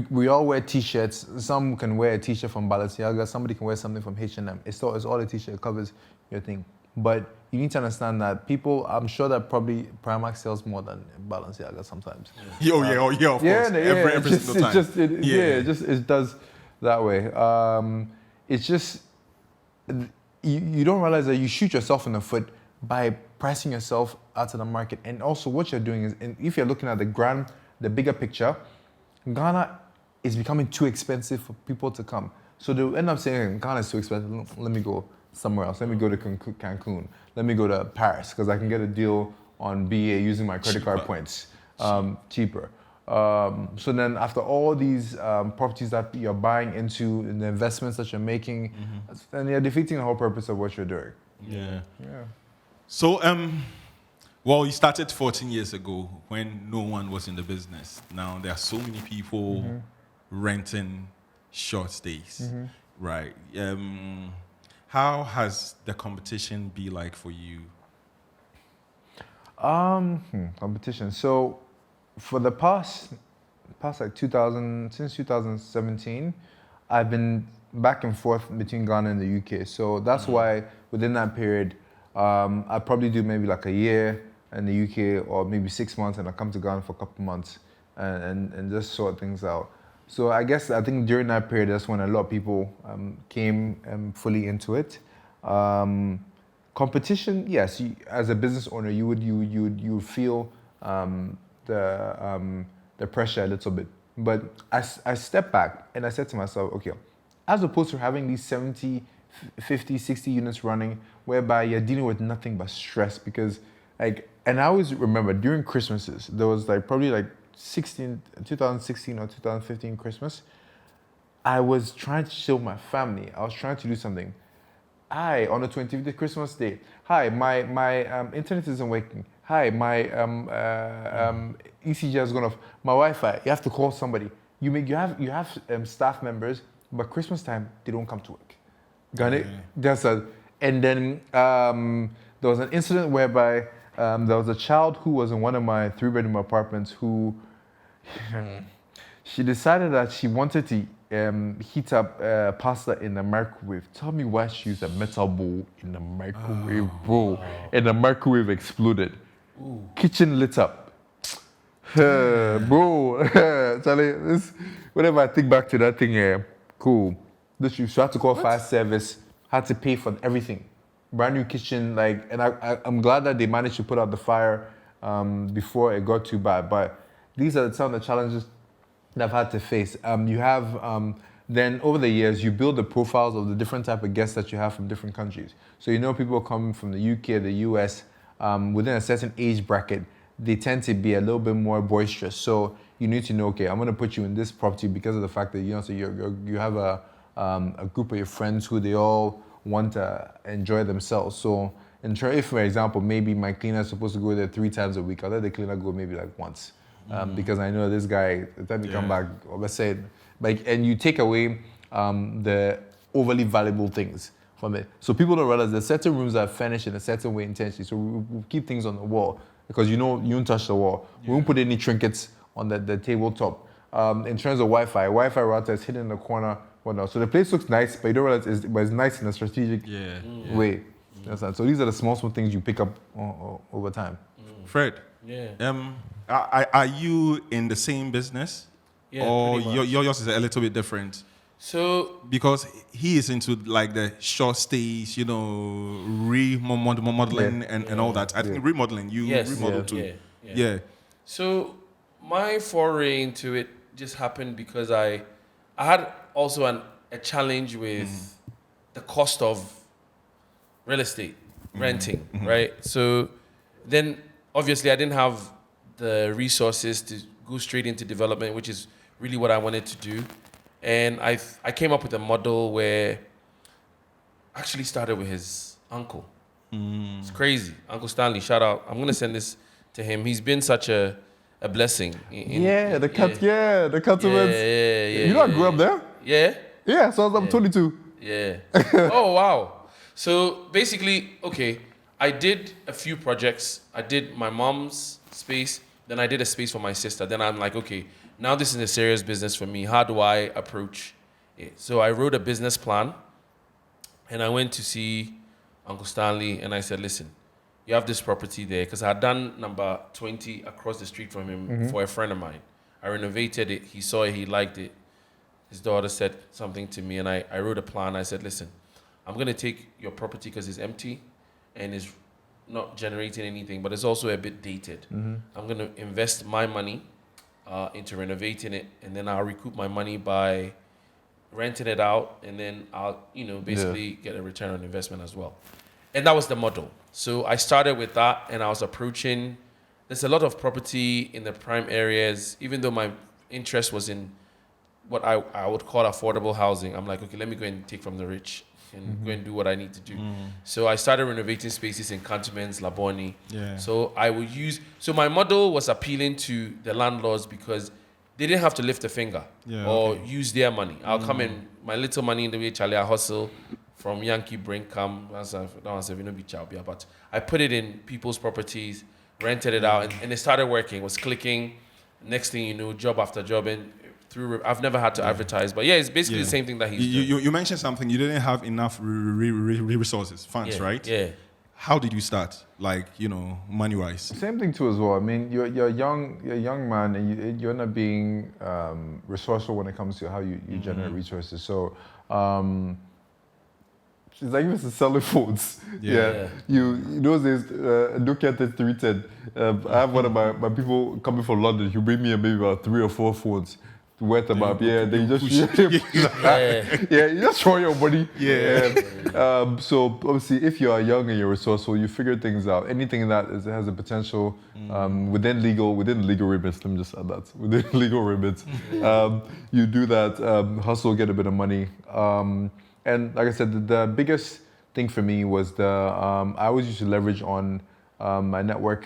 We all wear T-shirts. Some can wear a T-shirt from Balenciaga. Somebody can wear something from H&M. It's all a T-shirt. It covers your thing. But you need to understand that people, I'm sure that probably Primark sells more than Balenciaga sometimes. Of course. Every single time. It does that way. It's just, you don't realize that you shoot yourself in the foot by pricing yourself out of the market. And also what you're doing is, if you're looking at the bigger picture, Ghana is becoming too expensive for people to come. So they'll end up saying, Ghana is too expensive, let me go somewhere else. Let me go to Cancun. Let me go to Paris because I can get a deal on BA using my credit card points cheaper. So then after all these properties that you're buying into and the investments that you're making, then you're defeating the whole purpose of what you're doing. Yeah. So, well, you started 14 years ago when no one was in the business. Now there are so many people renting short stays, right? How has the competition been like for you? Competition. So, for the past like since 2017, I've been back and forth between Ghana and the UK. So that's why within that period, I probably do maybe like a year in the UK or maybe 6 months, and I come to Ghana for a couple months and just sort things out. So I think during that period, that's when a lot of people came fully into it. Competition, yes. As a business owner, you would feel the pressure a little bit. But I stepped back and I said to myself, okay, as opposed to having these 70, 50, 60 units running, whereby you're dealing with nothing but stress, because and I always remember during Christmases, there was probably 2016 or 2015 Christmas, I was trying to show my family. I was trying to do something. Hi, on the 25th Christmas day. Hi, my internet isn't working. Hi, my ECG has gone off. My Wi-Fi. You have to call somebody. You have staff members, but Christmas time they don't come to work. Got it? And then there was an incident whereby there was a child who was in one of my 3-bedroom apartments who she decided that she wanted to heat up pasta in the microwave. Tell me why she used a metal bowl in the microwave, bro. And the microwave exploded. Ooh. Kitchen lit up. Bro, Charlie, whenever I think back to that thing, cool. You had to call fire service, had to pay for everything. Brand new kitchen, and I'm glad that they managed to put out the fire before it got too bad. But these are some of the challenges that I've had to face. You have, then over the years, you build the profiles of the different type of guests that you have from different countries. So you know people coming from the UK, the US, within a certain age bracket, they tend to be a little bit more boisterous. So you need to know, okay, I'm going to put you in this property because of the fact that you have a group of your friends who they all want to enjoy themselves. So if, for example, maybe my cleaner is supposed to go there 3 times a week, I'll let the cleaner go maybe once. Because I know this guy, the time you come back, let's say, and you take away the overly valuable things from it. So people don't realize there's certain rooms that are furnished in a certain way intentionally. So we keep things on the wall because you don't touch the wall. Yeah. We won't put any trinkets on the tabletop. In terms of Wi-Fi router is hidden in the corner. Whatnot. So the place looks nice, but you don't realize it's nice in a strategic way. So these are the small things you pick up over time. Fred, are you in the same business? Yeah, or yours is a little bit different? So because he is into the short stays, remodeling and all that. I think remodeling, remodel too. Yeah. So my foray into it just happened because I had also a challenge with the cost of real estate, renting, right? So then obviously I didn't have the resources to go straight into development, which is really what I wanted to do. And I came up with a model where I actually started with his uncle. It's crazy. Uncle Stanley, shout out. I'm gonna send this to him. He's been such a blessing. The Catamount. Yeah. You know, I grew up there. Yeah. Yeah, so I'm 22. Yeah. Oh wow. So basically, okay, I did a few projects. I did my mom's space, then I did a space for my sister. Then I'm like, okay, now this is a serious business for me. How do I approach it? So I wrote a business plan, and I went to see Uncle Stanley, and I said, listen, you have this property there, because I had done number 20 across the street from him for a friend of mine. I renovated it. He saw it. He liked it. His daughter said something to me, and I wrote a plan. I said, listen, I'm going to take your property because it's empty and it's not generating anything, but it's also a bit dated. I'm going to invest my money into renovating it, and then I'll recoup my money by renting it out, and then I'll, basically get a return on investment as well. And that was the model. So I started with that, and I was approaching, there's a lot of property in the prime areas, even though my interest was in what I would call affordable housing. I'm like, okay, let me go and take from the rich and go and do what I need to do. So I started renovating spaces in cantonments, Laboni. Yeah. So so my model was appealing to the landlords because they didn't have to lift a finger or use their money. I'll come in, my little money in the way, Charlie, I hustle from Yankee Brink, but I put it in people's properties, rented it out, and it started working. It was clicking. Next thing you know, job after job, and I've never had to advertise, but it's basically the same thing that he's doing. You mentioned something. You didn't have enough resources, funds, right? Yeah. How did you start? Like, money-wise. Same thing too as well. I mean, you're a young man, and you end up being resourceful when it comes to how you generate resources. So it's like if it's selling phones. You those days, look at it 310. I have one of my people coming from London. He'll bring me maybe about 3 or 4 phones. Worth about then you just you just throw your money. So obviously, if you are young and you're resourceful, you figure things out. Anything that has a potential within legal remits. Let me just add that within legal remits, you do that. Hustle, get a bit of money. And like I said, the biggest thing for me was I always used to leverage on my network,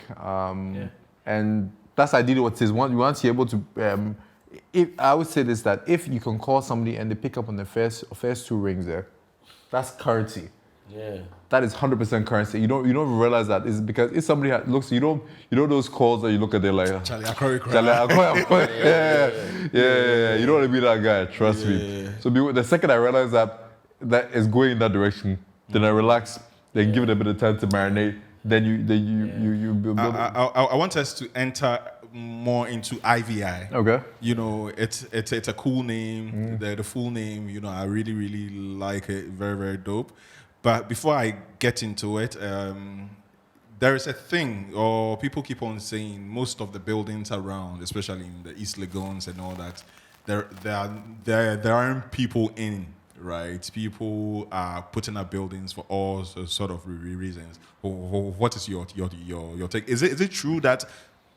and that's ideally what it is. Once you're able to. I would say this, that if you can call somebody and they pick up on the first 2 rings there, that's currency. Yeah. That is 100% currency. You don't realize that is because if somebody looks, you know those calls that you look at, they're like, Charlie, I call you. Yeah. You don't want to be that guy. Trust me. So the second I realize that is going in that direction, then I relax, then give it a bit of time to marinate. Then you build. I want us to enter more into IVI. Okay. It's a cool name. The full name, I really, really like it. Very, very dope. But before I get into it, there is a thing, or people keep on saying, most of the buildings around, especially in the East Lagons and all that, there aren't people in. Right, people are putting up buildings for all sort of reasons. What is your take? Is it true that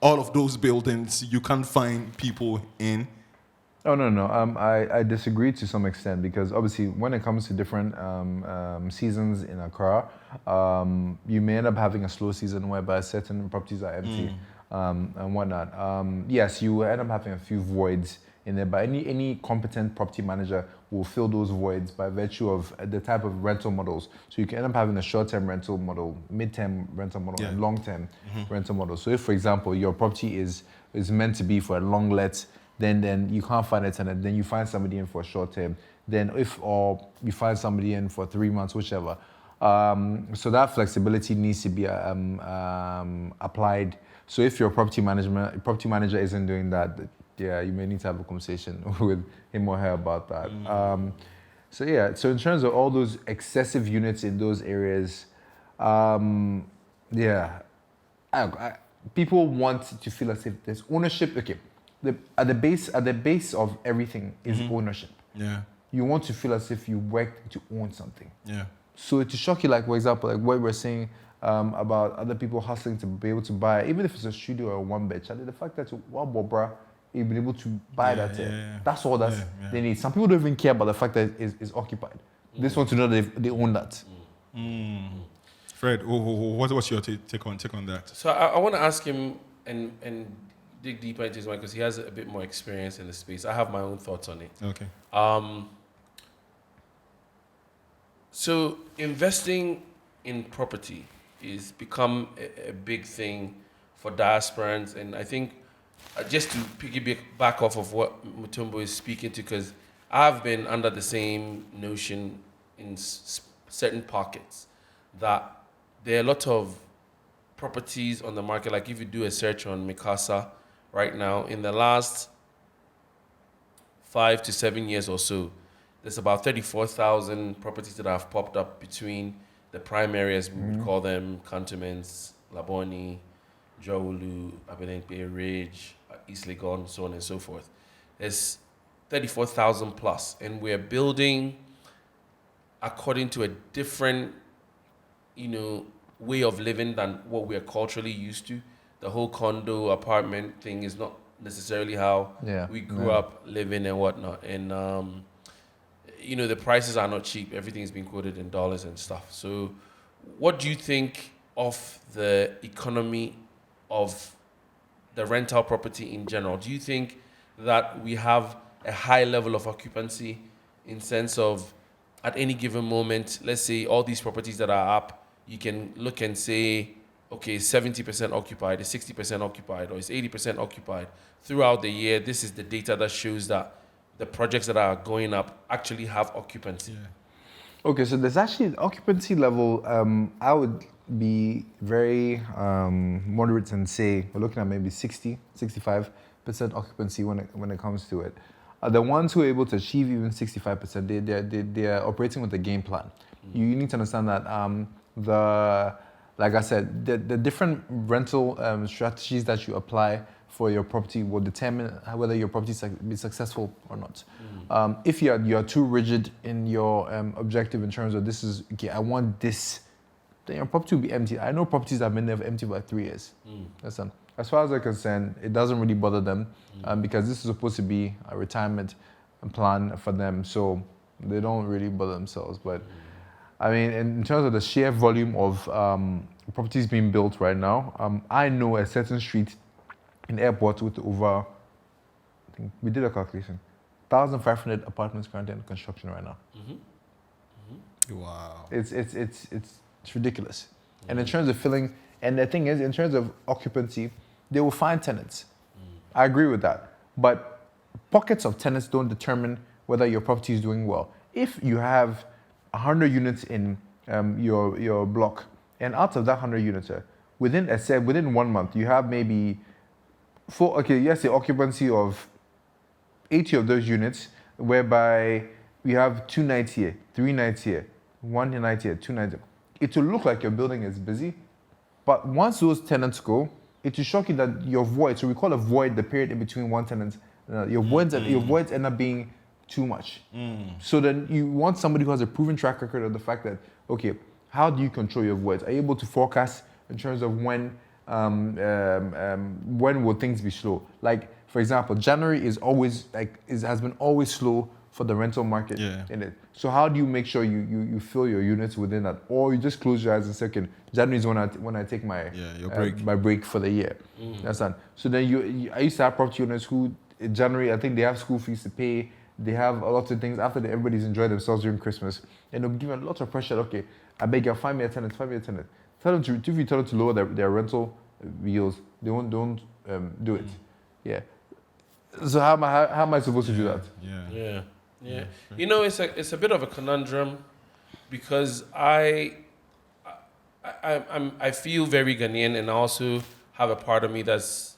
all of those buildings you can't find people in? Oh no. I disagree to some extent, because obviously when it comes to different seasons in Accra, you may end up having a slow season whereby certain properties are empty and whatnot. Yes, you end up having a few voids in there, but any competent property manager will fill those voids by virtue of the type of rental models. So you can end up having a short-term rental model, mid-term rental model, and long-term rental model. So if, for example, your property is meant to be for a long let, then you can't find a tenant, then you find somebody in for a short-term, or you find somebody in for 3 months, whichever. So that flexibility needs to be applied. So if your property manager isn't doing that, you may need to have a conversation with him or her about that. So in terms of all those excessive units in those areas, people want to feel as if there's ownership. Okay, at the base of everything is ownership. Yeah. You want to feel as if you worked to own something. Yeah. So to shock you, like for example, like what we're saying about other people hustling to be able to buy, even if it's a studio or a 1-bed, the fact that you've been able to buy that's all they need. Some people don't even care about the fact that it's occupied. They just want to know that they own that. Fred, what's your take on that? So I want to ask him and dig deeper into his mind because he has a bit more experience in the space. I have my own thoughts on it. Okay. So investing in property is become a big thing for diasporans, and I think just to piggyback off of what Mutombo is speaking to, because I've been under the same notion in certain pockets that there are a lot of properties on the market. Like if you do a search on Mikasa right now, in the last 5 to 7 years or so, there's about 34,000 properties that have popped up between the prime areas, we would call them cantonments, Laboni, Jowulu, Abelenpe, Ridge, East Legon, so on and so forth. There's 34,000 plus, and we're building according to a different, way of living than what we're culturally used to. The whole condo apartment thing is not necessarily how we grew up living and whatnot. And, the prices are not cheap. Everything's been quoted in dollars and stuff. So what do you think of the economy of the rental property in general? Do you think that we have a high level of occupancy in sense of at any given moment, let's say all these properties that are up, you can look and say, okay, 70% occupied, it's 60% occupied, or it's 80% occupied. Throughout the year, this is the data that shows that the projects that are going up actually have occupancy. Yeah. Okay, so there's actually an occupancy level. I would be very moderate and say we're looking at maybe 60, 65% occupancy when it comes to it. The ones who are able to achieve even 65%, they're operating with a game plan. You need to understand that like I said, the different rental strategies that you apply for your property will determine whether your property be successful or not. If you're too rigid in your objective in terms of this is, okay, I want this, then your property will be empty. I know properties that have been there empty for like 3 years. Listen, as far as I'm concerned, it doesn't really bother them because this is supposed to be a retirement plan for them, so they don't really bother themselves. But I mean, in terms of the sheer volume of properties being built right now, I know a certain street in airport with over, I think we did a calculation, 1,500 apartments currently in construction right now. Wow. It's ridiculous. And in terms of filling, and the thing is, in terms of occupancy, they will find tenants. I agree with that. But pockets of tenants don't determine whether your property is doing well. If you have 100 units in your block, and out of that 100 units, within 1 month, you have maybe the occupancy of 80 of those units, whereby we have 2 nights here, 3 nights here, 1 night here, 2 nights here. It will look like your building is busy, but once those tenants go, it will shock you that your void, so we call a void the period in between one tenant, your voids end up being too much. So then you want somebody who has a proven track record of the fact that, okay, how do you control your voids? Are you able to forecast in terms of when will things be slow? Like, for example, January is always has been always slow for the rental market in it. So how do you make sure you fill your units within that, or you just close your eyes and say, okay, January is when I take my break. My break for the year. Understand? So then I used to have property owners who in January, I think they have school fees to pay. They have a lot of things after everybody's enjoyed themselves during Christmas, and they'll give a lot of pressure. Okay, I beg you, find me a tenant. Tell them if you tell them to lower their rental bills, they don't do it. Yeah. So how am I supposed to do that? Yeah. It's a bit of a conundrum because I feel very Ghanaian, and I also have a part of me that's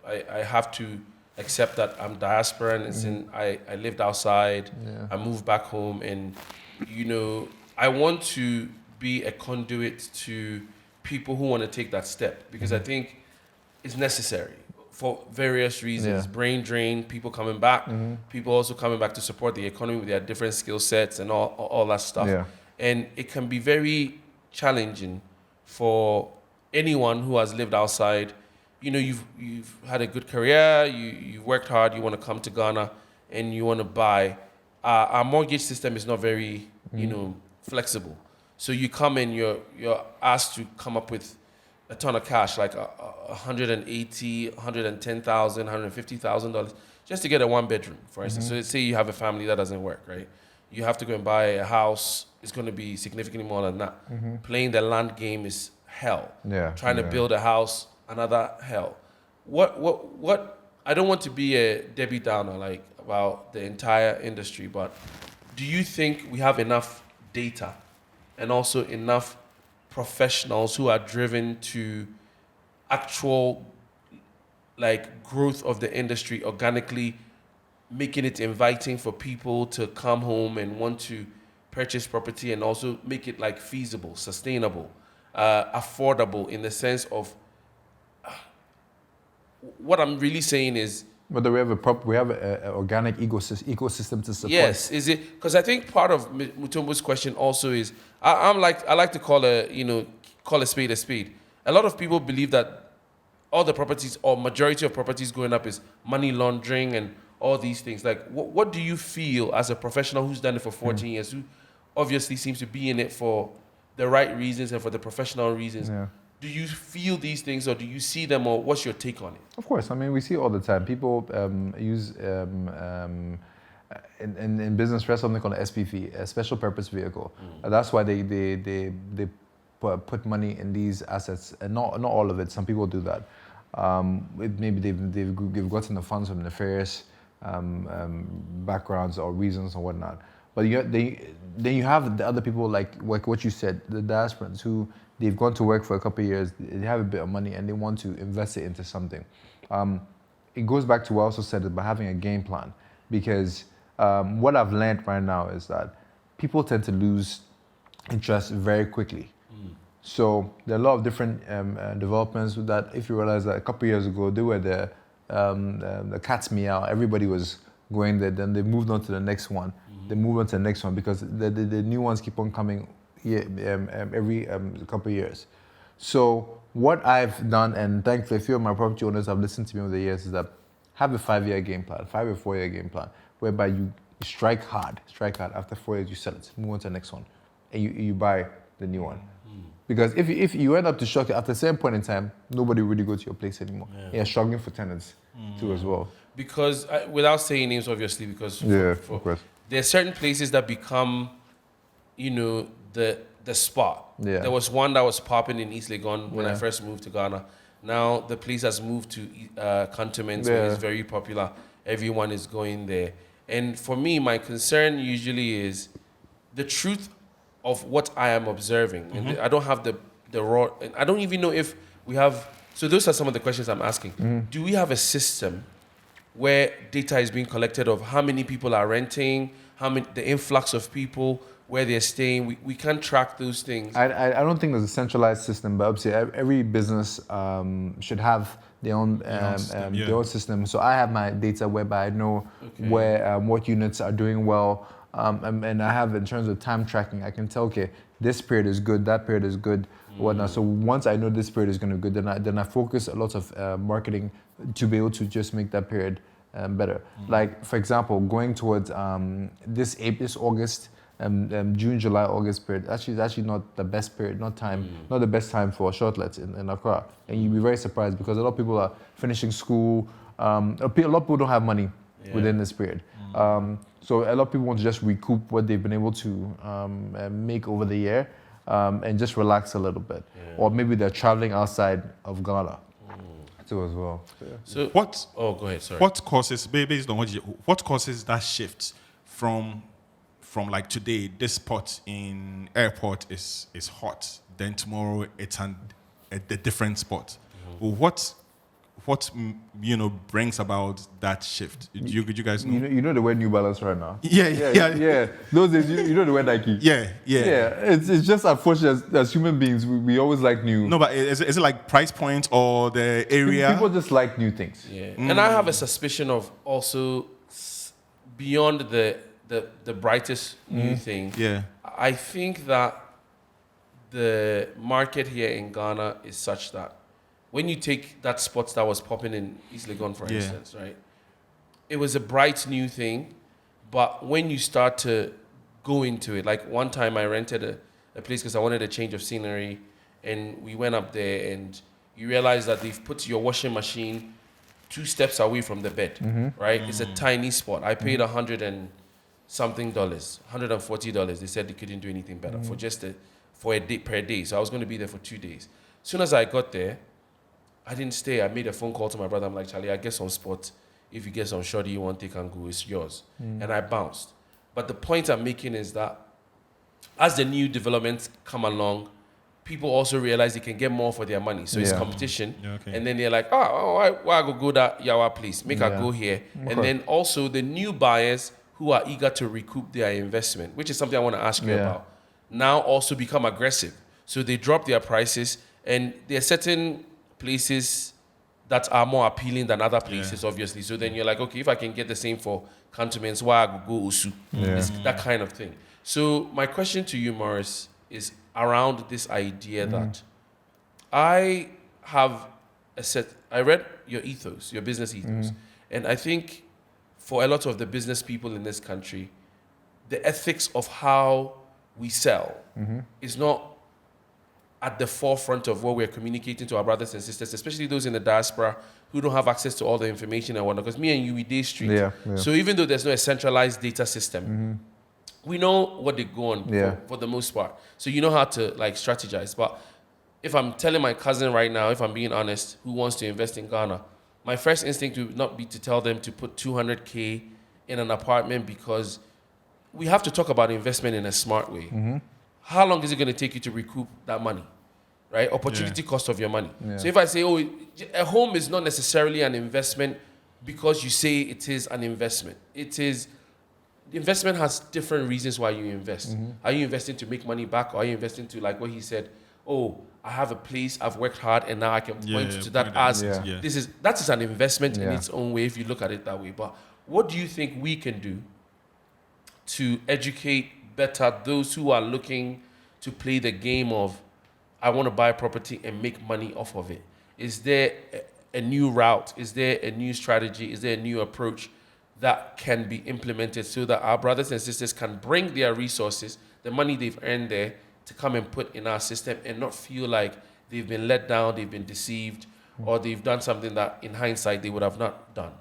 I have to accept that I'm diaspora, and I lived outside. I moved back home, and I want to be a conduit to people who want to take that step, because I think it's necessary for various reasons. Brain drain, people coming back, people also coming back to support the economy with their different skill sets and all that stuff. And it can be very challenging for anyone who has lived outside. You've had a good career, you've worked hard, you want to come to Ghana and you want to buy. Our mortgage system is not very, flexible. So you come in, you're asked to come up with a ton of cash, like $180,000, $110,000, $150,000, just to get a one bedroom, for instance. So let's say you have a family that doesn't work, right? You have to go and buy a house. It's going to be significantly more than that. Playing the land game is hell. Yeah. Trying to build a house, another hell. What? I don't want to be a Debbie Downer like about the entire industry, but do you think we have enough data and also enough professionals who are driven to actual like growth of the industry organically, making it inviting for people to come home and want to purchase property, and also make it like feasible, sustainable, affordable, in the sense of what I'm really saying is, Whether we have an organic ecosystem to support. yes, is it? Because I think part of Mutombo's question also is, I like to call a spade a spade. A lot of people believe that all the properties or majority of properties going up is money laundering and all these things. Like, what do you feel as a professional who's done it for 14 years, who obviously seems to be in it for the right reasons and for the professional reasons? Yeah. Do you feel these things, or do you see them, or what's your take on it? Of course, I mean, we see it all the time. People use in business, there's something called an SPV, a special purpose vehicle. That's why they put money in these assets, and not all of it. Some people do that. Maybe they've gotten the funds from nefarious backgrounds or reasons or whatnot. But then you have the other people like what you said, the diasporans who they've gone to work for a couple of years, they have a bit of money and they want to invest it into something. It goes back to what I also said about having a game plan, because what I've learned right now is that people tend to lose interest very quickly. So there are a lot of different developments that, if you realize that a couple of years ago, they were the cat's meow, everybody was going there, then they moved on to the next one. They move on to the next one because the new ones keep on coming every couple of years. So what I've done, and thankfully a few of my property owners have listened to me over the years, is that have a 5-year game plan, 5 or 4-year game plan, whereby you strike hard. After 4 years, you sell it, move on to the next one, and you buy the new one. Because if you end up to structure at the same point in time, nobody really go to your place anymore. You're struggling for tenants too as well. Because without saying names, obviously, because Of course. there are certain places that become, the spot. Yeah. There was one that was popping in East Legon when I first moved to Ghana. Now the place has moved to Cantonment, where it's very popular. Everyone is going there. And for me, my concern usually is the truth of what I am observing. And I don't have the raw, and I don't even know if we have, so those are some of the questions I'm asking. Do we have a system where data is being collected of how many people are renting, the influx of people, where they're staying? We can't track those things. I don't think there's a centralized system, but obviously every business should have their own system. So I have my data whereby I know where what units are doing well, and I have, in terms of time tracking, I can tell, okay, this period is good, that period is good, whatnot. So once I know this period is going to be good, then I focus a lot of marketing to be able to just make that period better. Like, for example, going towards this August, June, July, August period, is actually not the best period, not the best time for shortlets in Accra. And you'll be very surprised because a lot of people are finishing school. A lot of people don't have money within this period. So a lot of people want to just recoup what they've been able to make over the year and just relax a little bit. Or maybe they're traveling outside of Ghana too as well. So What? Oh, go ahead. Sorry. What causes, based on what causes that shift from like today, this spot in airport is hot, then tomorrow it's a different spot. What brings about that shift? Do you guys know? You know the word New Balance right now? Yeah. Those days, you know the word Nike? Yeah. It's just unfortunate as human beings, we always like new. No, but is it like price point or the area? People just like new things. Yeah. And I have a suspicion of also beyond the brightest new thing. Yeah. I think that the market here in Ghana is such that when you take that spot that was popping in East Legon, for instance, right? It was a bright new thing, but when you start to go into it, like one time I rented a a place because I wanted a change of scenery. And we went up there, and you realize that they've put your washing machine 2 steps away from the bed, right? It's a tiny spot. I paid $100 and something, $140. They said they couldn't do anything better for a day per day. So I was going to be there for 2 days. As soon as I got there, I didn't stay. I made a phone call to my brother. I'm like, Charlie, I guess on spot, if you get some shoddy you want, take and go, it's yours. And I bounced. But the point I'm making is that as the new developments come along, people also realize they can get more for their money. So it's competition. Yeah, okay. And then they're like, why I go that Yawa place? Make I go here. Okay. And then also the new buyers who are eager to recoup their investment, which is something I want to ask you about, now also become aggressive. So they drop their prices, and there are certain places that are more appealing than other places, obviously. So then you're like, okay, if I can get the same for cantonments, why I go Usu? It's that kind of thing. So my question to you, Maurice, is around this idea that I read your ethos, your business ethos. And I think for a lot of the business people in this country, the ethics of how we sell is not at the forefront of what we're communicating to our brothers and sisters, especially those in the diaspora who don't have access to all the information and whatnot. Because me and you, we day street. So even though there's no centralized data system, we know what they go on for the most part. So you know how to like strategize. But if I'm telling my cousin right now, if I'm being honest, who wants to invest in Ghana, my first instinct would not be to tell them to put 200K in an apartment, because we have to talk about investment in a smart way. How long is it going to take you to recoup that money, right? Opportunity cost of your money. So if I say, a home is not necessarily an investment because you say it is an investment. Investment has different reasons why you invest. Are you investing to make money back, or are you investing to, like what he said, I have a place, I've worked hard, and now I can point to that as that is an investment in its own way if you look at it that way. But what do you think we can do to educate better those who are looking to play the game of, I want to buy a property and make money off of it? Is there a new route? Is there a new strategy? Is there a new approach that can be implemented so that our brothers and sisters can bring their resources, the money they've earned there, to come and put in our system and not feel like they've been let down, they've been deceived, or they've done something that in hindsight they would have not done?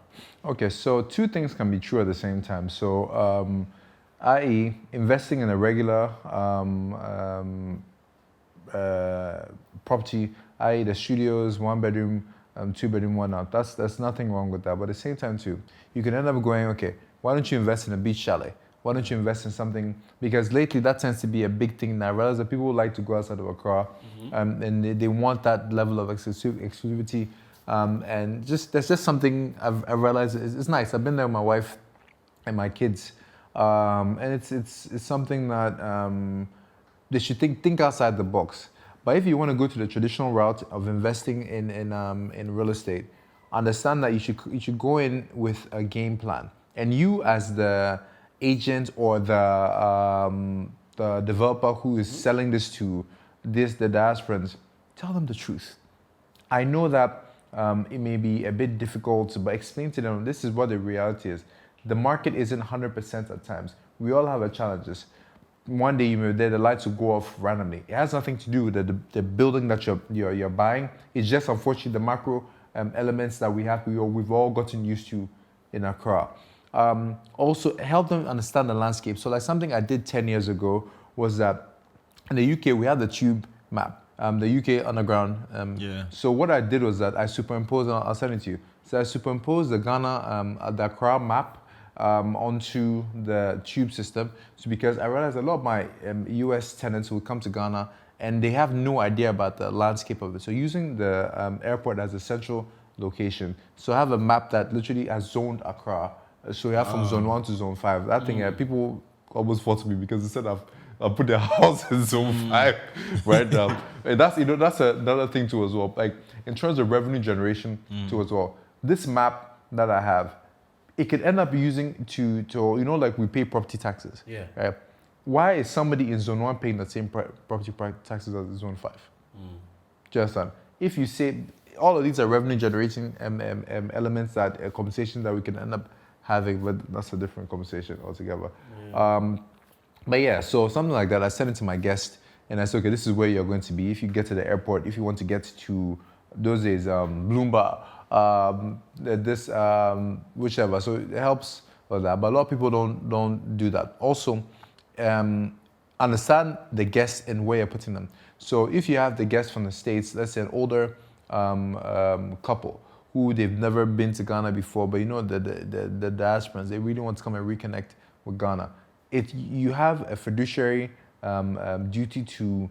Okay, so 2 things can be true at the same time. So, i.e., investing in a regular property, i.e., the studios, 1 bedroom, 2 bedroom, 1 out. There's nothing wrong with that. But at the same time too, you can end up going, okay, why don't you invest in a beach chalet? Why don't you invest in something? Because lately that tends to be a big thing now. I realize that people would like to go outside of Accra, and they want that level of exclusivity. And there's just something I've realized it's nice. I've been there with my wife and my kids, and it's something that they should think outside the box. But if you want to go to the traditional route of investing in real estate, understand that you should go in with a game plan. And you, as the agent or the developer who is selling this to the diasporans, tell them the truth. I know that it may be a bit difficult, but explain to them this is what the reality is. The market isn't 100% at times. We all have our challenges. One day the lights will go off randomly. It has nothing to do with the building that you're buying. It's just unfortunately the macro elements that we've all gotten used to in Accra. Also help them understand the landscape. So like something I did 10 years ago was that in the UK we had the tube map, the UK underground. So what I did was that I superimposed, I'll send it to you. So I superimposed the Ghana, the Accra map onto the tube system. So because I realized a lot of my US tenants will come to Ghana and they have no idea about the landscape of it. So using the airport as a central location. So I have a map that literally has zoned Accra. So you have from zone 1 to zone 5. That thing, people almost fought me because they said I've put their house in zone 5 right now. And that's another thing too as well. Like in terms of revenue generation too as well. This map that I have, it could end up using to like we pay property taxes. Right? Why is somebody in zone 1 paying the same property taxes as zone 5? Do you understand? If you say all of these are revenue generating elements that conversations that we can end up having, but that's a different conversation altogether. But yeah, so something like that, I sent it to my guest, and I say, okay, this is where you're going to be. If you get to the airport, if you want to get to those days, Bloomba, whichever. So it helps with that. But a lot of people don't do that. Also, understand the guests and where you're putting them. So if you have the guests from the States, let's say an older couple who they've never been to Ghana before, but you know the diasporans, they really want to come and reconnect with Ghana. You have a fiduciary duty to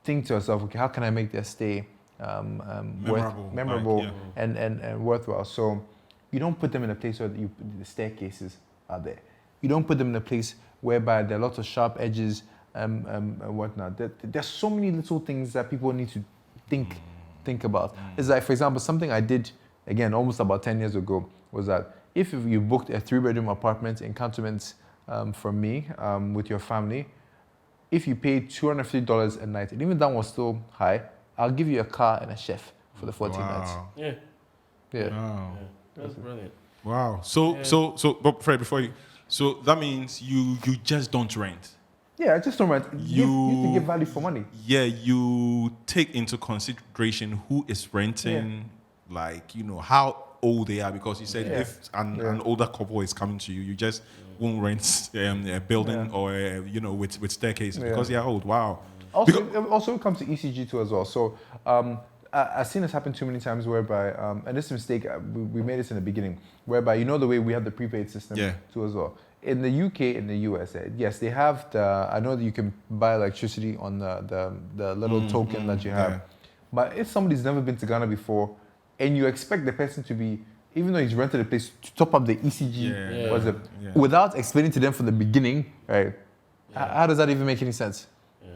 think to yourself, okay, how can I make their stay memorable right, and worthwhile? So you don't put them in a place where the staircases are there. You don't put them in a place whereby there are lots of sharp edges and whatnot. There's so many little things that people need to think about. It's like, for example, something I did, again, almost about 10 years ago, was that if you booked a 3-bedroom apartment in Cantonments from me with your family, if you paid $250 a night, and even that was still high, I'll give you a car and a chef for the 14 nights. Yeah. Wow. That's brilliant. Wow. So, but Fred, before you, so that means you just don't rent. Yeah, I just don't rent. You need to give value for money. Yeah, you take into consideration who is renting, like, how old they are, because you said if an older couple is coming to you, you just won't rent a building or with staircases because they are old. Wow. Also, it comes to ECG too as well. So I've seen this happen too many times whereby, and this mistake, we made this in the beginning, whereby the way we have the prepaid system too as well. In the UK, in the US, yes, they have I know that you can buy electricity on the little token that you have. But if somebody's never been to Ghana before, and you expect the person to be, even though he's rented a place, to top up the ECG, without explaining to them from the beginning, right? How does that even make any sense?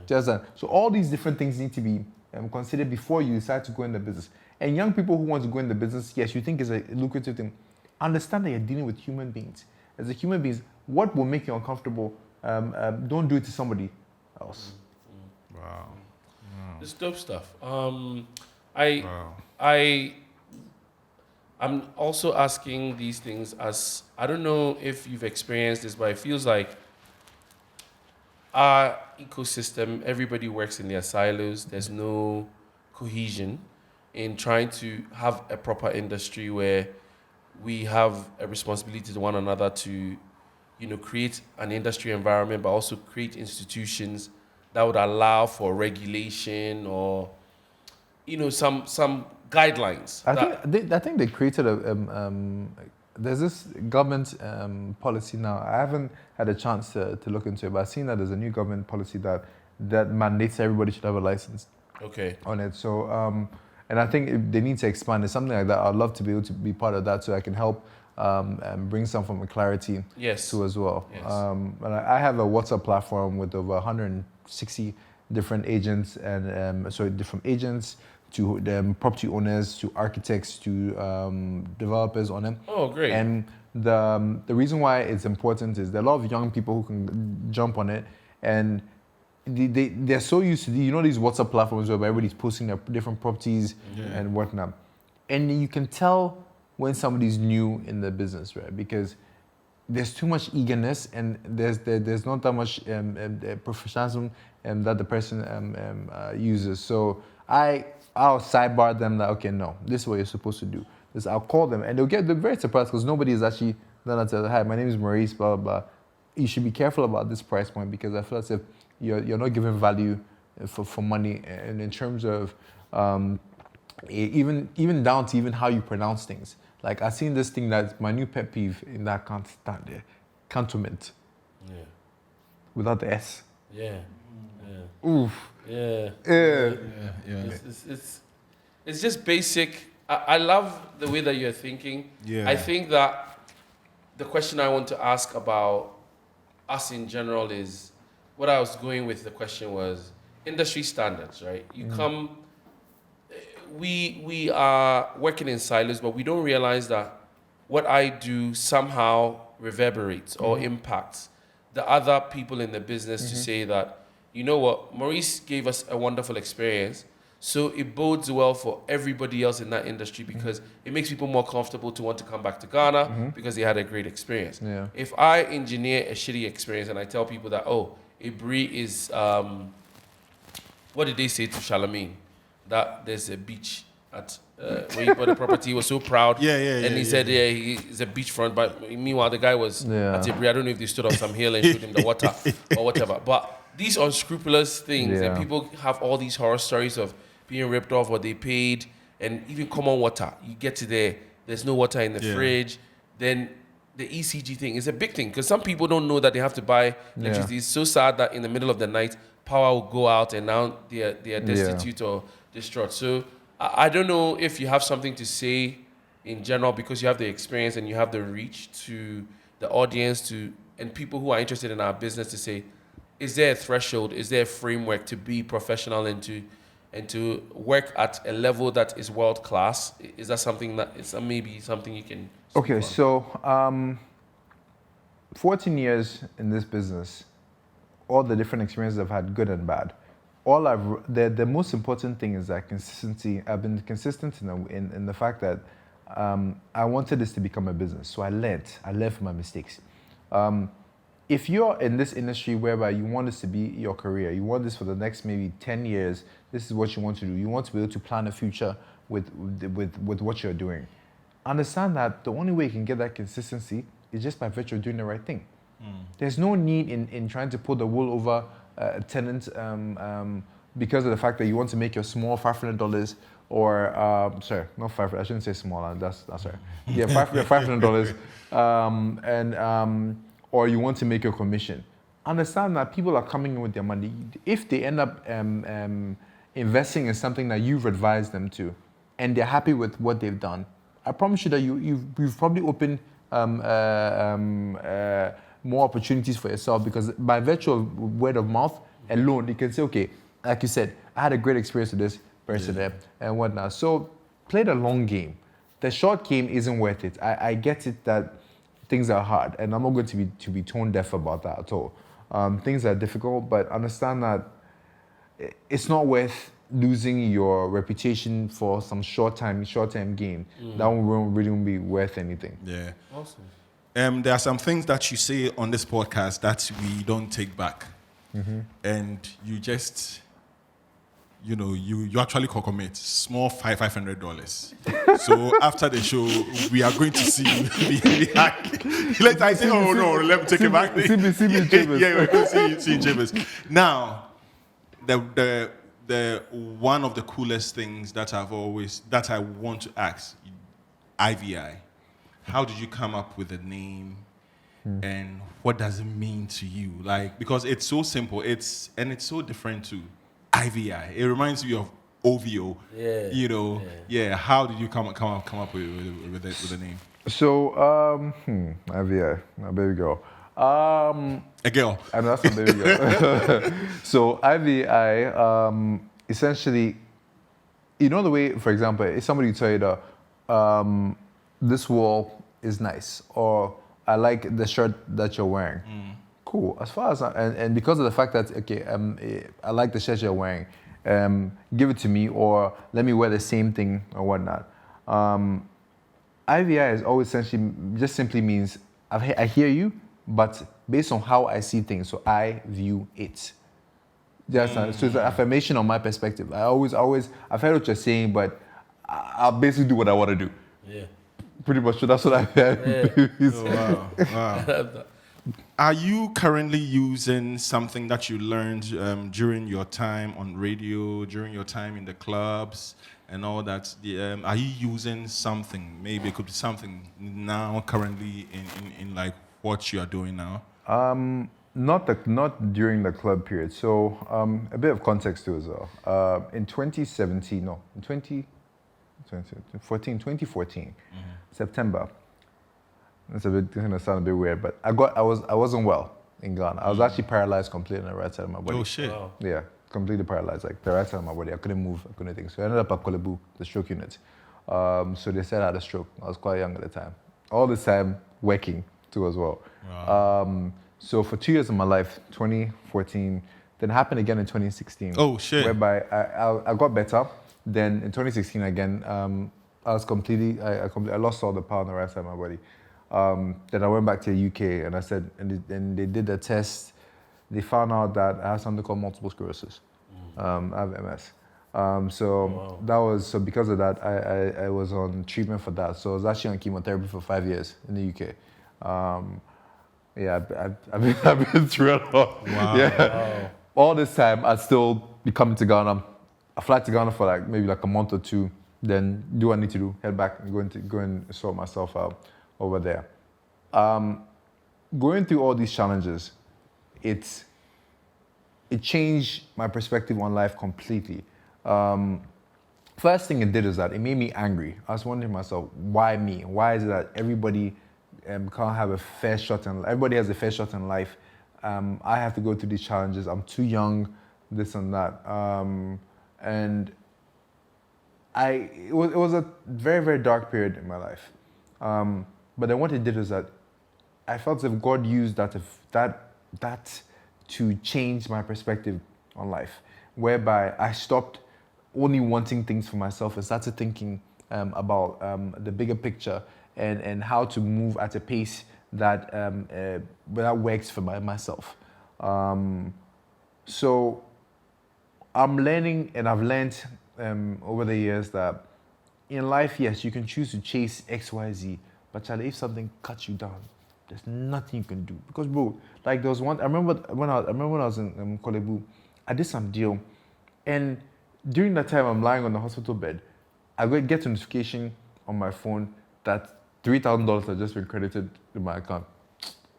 Just that. So all these different things need to be considered before you decide to go in the business. And young people who want to go in the business, yes, you think is a lucrative thing. Understand that you're dealing with human beings. As a human being, what will make you uncomfortable? Don't do it to somebody else. Wow. It's dope stuff. I'm also asking these things as, I don't know if you've experienced this, but it feels like our ecosystem, everybody works in their silos. There's no cohesion in trying to have a proper industry where we have a responsibility to one another to, create an industry environment, but also create institutions that would allow for regulation or, some guidelines. I think they created there's this government policy now. I haven't had a chance to look into it, but I've seen that there's a new government policy that mandates everybody should have a license on it. So, and I think they need to expand it, something like that. I'd love to be able to be part of that so I can help bring some form of clarity too as well. Yes. And I have a WhatsApp platform with over 160 different agents different agents, to property owners, to architects, to developers on it. Oh, great. And the reason why it's important is there are a lot of young people who can jump on it, and they're so used to these WhatsApp platforms where everybody's posting their different properties and whatnot. And you can tell when somebody's new in the business, right? Because there's too much eagerness and there's not that much professionalism that the person uses. So I'll sidebar them that, okay, no, this is what you're supposed to do. I'll call them and they're very surprised because nobody is actually done that. Hi, my name is Maurice, blah, blah, blah. You should be careful about this price point because I feel as if you're not giving value for money, and in terms of even down to even how you pronounce things. Like I've seen this thing that's my new pet peeve in that can't stand there. Cantonment. Yeah. Without the S. Yeah. Oof. Yeah. Yeah. It's just basic. I love the way that you're thinking. Yeah. I think that the question I want to ask about us in general is, what I was going with the question was industry standards, right? You come, we are working in silos, but we don't realize that what I do somehow reverberates or impacts the other people in the business to say that, you know what, Maurice gave us a wonderful experience, so it bodes well for everybody else in that industry because it makes people more comfortable to want to come back to Ghana because they had a great experience. Yeah. If I engineer a shitty experience and I tell people that, oh, Ibri is what did they say to Charlemagne? That there's a beach at where he bought the property. He was so proud. And he said, he's a beachfront. But meanwhile, the guy was at Ibri. I don't know if they stood on some hill and showed him the water or whatever. But these unscrupulous things, and people have all these horror stories of being ripped off what they paid, and even common water. You get to there's no water in the fridge. Then the ECG thing is a big thing because some people don't know that they have to buy electricity. It's so sad that in the middle of the night, power will go out and now they are destitute or distraught. So I don't know if you have something to say in general because you have the experience and you have the reach to the audience and people who are interested in our business to say, is there a threshold? Is there a framework to be professional and to work at a level that is world class? Is that something that is maybe something you can? Okay, so 14 years in this business, all the different experiences I've had, good and bad. The most important thing is that consistency. I've been consistent in the fact that I wanted this to become a business. So I learned from my mistakes. If you're in this industry whereby you want this to be your career, you want this for the next maybe 10 years, this is what you want to do. You want to be able to plan a future with what you're doing. Understand that the only way you can get that consistency is just by virtue of doing the right thing. There's no need in trying to pull the wool over a tenant because of the fact that you want to make your small $500 or sorry, not 500. I shouldn't say small. That's sorry. Yeah, $500 or you want to make your commission. Understand that people are coming in with their money. If they end up investing in something that you've advised them to, and they're happy with what they've done, I promise you that you've probably opened more opportunities for yourself because by virtue of word of mouth alone, you can say, okay, like you said, I had a great experience with this person and whatnot. So play the long game. The short game isn't worth it. I get it that things are hard, and I'm not going to be tone deaf about that at all. Things are difficult, but understand that it's not worth losing your reputation for some short-term gain. That won't really be worth anything. Yeah. Awesome. There are some things that you say on this podcast that we don't take back. And you just, you actually commit small $500. So after the show, we are going to see you. I say, oh no, let me take it back. See me in Chambers. Yeah, we're going to see you in Chambers. Now, the one of the coolest things that I want to ask, IVI. How did you come up with the name, and what does it mean to you? Like, because it's so simple, it's so different to IVI. It reminds me of OVO. Yeah. How did you come up with the name? So IVI, my baby girl. A girl. I know that's my baby girl. So IVI, essentially, you know the way, for example, if somebody tell you that this wall is nice, or I like the shirt that you're wearing. Cool. As far as and because of the fact that I like the shirt you're wearing, give it to me, or let me wear the same thing or whatnot. IVI is always essentially just simply means I hear you, but based on how I see things, so I view it. So it's an affirmation on my perspective. I've heard what you're saying, but I'll basically do what I want to do. Yeah. Pretty much, that's what I've heard. Oh, wow. Are you currently using something that you learned during your time on radio, during your time in the clubs and all that? Are you using something? Maybe it could be something now currently in like what you are doing now? Not during the club period. So a bit of context too as well. In 2014, September. It's going to sound a bit weird, but I wasn't well in Ghana. I was actually paralyzed completely on the right side of my body. Oh shit! Wow. Yeah, completely paralyzed, like the right side of my body. I couldn't move, I couldn't think. So I ended up at Kolebu, the stroke unit. So they said I had a stroke. I was quite young at the time. All this time working too as well. Wow. So for 2 years of my life, 2014, then it happened again in 2016. Oh shit! Whereby I got better. Then in 2016 again, I lost all the power on the right side of my body. Then I went back to the UK and I said, and they did a test. They found out that I had something called multiple sclerosis. I have MS. So because of that, I was on treatment for that. So I was actually on chemotherapy for 5 years in the UK. I've been through a lot. Wow. Yeah. All this time, I'd still be coming to Ghana. I fly to Ghana for maybe a month or two. Then do what I need to do, head back and go and sort myself out over there. Going through all these challenges, it changed my perspective on life completely. First thing it did is that it made me angry. I was wondering to myself, why me? Why is it that everybody can't have a fair shot in life? Everybody has a fair shot in life. I have to go through these challenges. I'm too young, this and that. And it was a very, very dark period in my life. But then what it did is that I felt as if God used that to change my perspective on life, whereby I stopped only wanting things for myself and started thinking about the bigger picture and how to move at a pace that works for myself. So I'm learning, and I've learned over the years that in life, yes, you can choose to chase X, Y, Z, but Charlie, if something cuts you down, there's nothing you can do. Because bro, like there was one, I remember when I was in Kolebu, I did some deal, and during that time I'm lying on the hospital bed, I get a notification on my phone that $3,000 had just been credited to my account.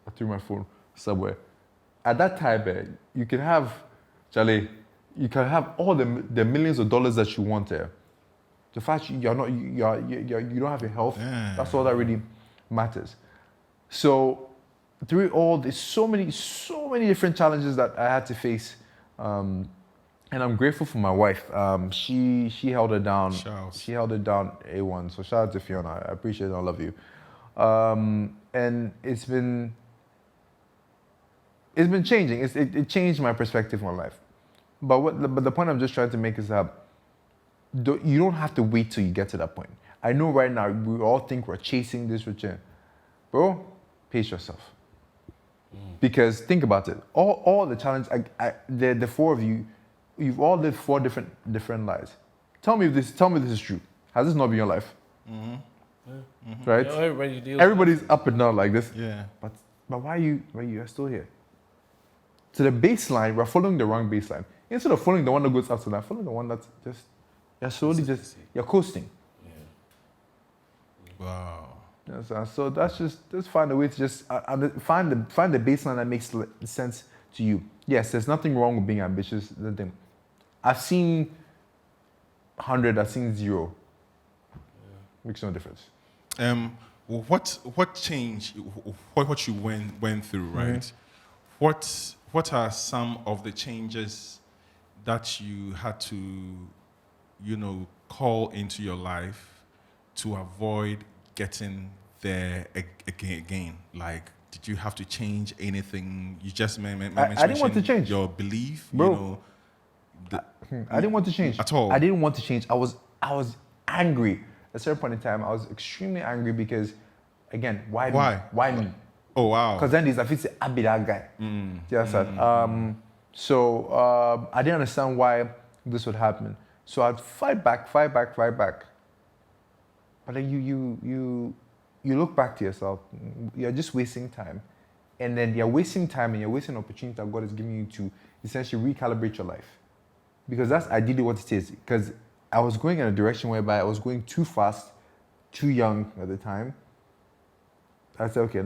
I threw my phone somewhere. At that time, you can have, Charlie, you can have all the millions of dollars that you want there. The fact you don't have your health, that's all that really matters. So through all this, so many different challenges that I had to face, and I'm grateful for my wife. She held it down. She held it down A1. So shout out to Fiona. I appreciate it. I love you. And it's been changing. It changed my perspective on life. But the point I'm just trying to make is that you don't have to wait till you get to that point. I know right now we all think we're chasing this return. Bro, pace yourself. Because think about it. All the challenge, the four of you, you've all lived 4 different lives. Tell me if this is true. Has this not been your life? Mm-hmm. Yeah. Mm-hmm. Right? Everybody's up and down like this. Yeah. But why are you still here? So the baseline, we're following the wrong baseline. Instead of following the one that goes up to that, follow the one that's you're coasting. Yeah. Wow. Yes, so that's just find a way to just find the baseline that makes sense to you. Yes, there's nothing wrong with being ambitious. I've seen 100, I've seen 0. Makes no difference. What changed? What you went through, right? Mm-hmm. What are some of the changes that you had to, call into your life to avoid getting there again? Like, did you have to change anything? You just mentioned I didn't want to change. Your belief, bro. I didn't want to change at all. I didn't want to change. I was angry. At a certain point in time, I was extremely angry because, again, why me? Why me? Oh wow! Because then I feel I be that guy. So I didn't understand why this would happen. So I'd fight back. But then you look back to yourself. You're just wasting time, and then you're wasting time and you're wasting opportunity that God is giving you to essentially recalibrate your life, because that's ideally what it is. Because I was going in a direction whereby I was going too fast, too young at the time. I said, okay,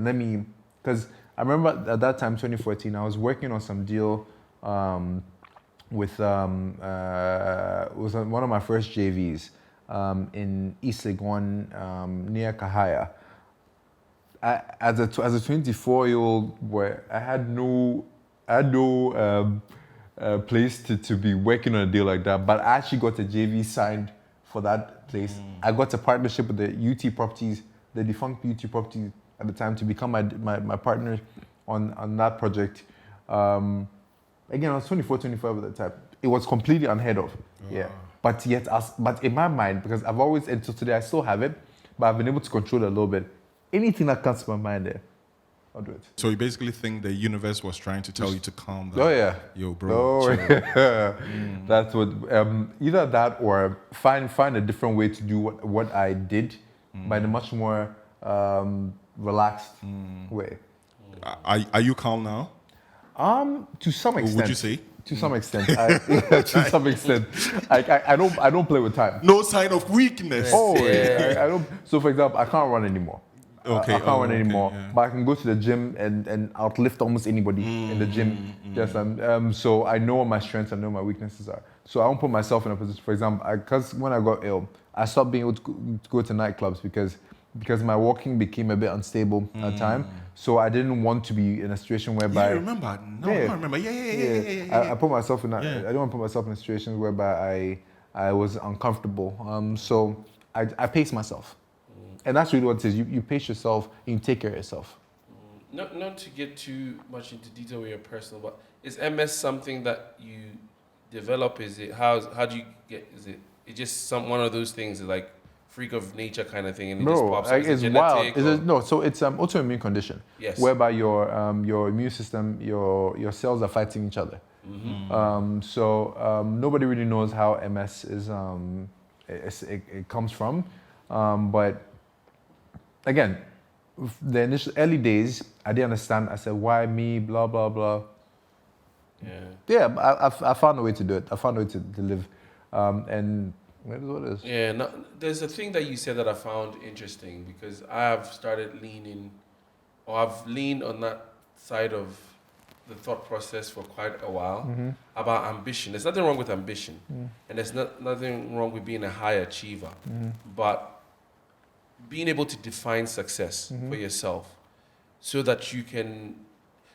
because I remember at that time, 2014, I was working on some deal with was one of my first JVs in East Legon near Kahaya. As a 24-year-old boy, I had no place to be working on a deal like that, but I actually got a JV signed for that place. I got a partnership with the UT Properties, the defunct UT Properties at the time, to become my partner on that project. Again, I was 24, 25 at the time. It was completely unheard of. Yeah. But yet, but in my mind, because I've always, until today, I still have it, but I've been able to control it a little bit. Anything that comes to my mind there, I'll do it. So you basically think the universe was trying to tell you to calm down? Oh yeah. Yo, bro. Oh chill. yeah. That's what. Either that or find a different way to do what I did, but in a much more relaxed way. Are you calm now? To some extent. Would you say? To some extent. To some extent. I don't play with time. No sign of weakness. Oh yeah. I don't. So for example, I can't run anymore. Okay. I can't run anymore, yeah. but I can go to the gym and outlift almost anybody in the gym. Yes, so I know what my strengths, I know what my weaknesses are. So I won't put myself in a position. For example, because when I got ill, I stopped being able to go to nightclubs because my walking became a bit unstable at time. So I didn't want to be in a situation whereby. Yeah, I remember. No, I remember. Yeah. I put myself in that. Yeah. I don't want to put myself in a situation whereby I was uncomfortable. So I pace myself. And that's really what it is. You pace yourself and you take care of yourself. Not to get too much into detail with your personal, but is MS something that you develop? Is it how do you get? Is it just one of those things like freak of nature kind of thing, and it just No, pops up? it's wild. No, so it's autoimmune condition. Yes. Whereby your immune system, your cells are fighting each other. Nobody really knows how MS is. It comes from, but again, the initial early days, I didn't understand. I said, why me, blah, blah, blah. Yeah, I found a way to do it. I found a way to live. And it is what it is. Yeah, no, there's a thing that you said that I found interesting because I have started leaning, or I've leaned on that side of the thought process for quite a while about ambition. There's nothing wrong with ambition, and there's nothing wrong with being a high achiever, but being able to define success for yourself so that you can,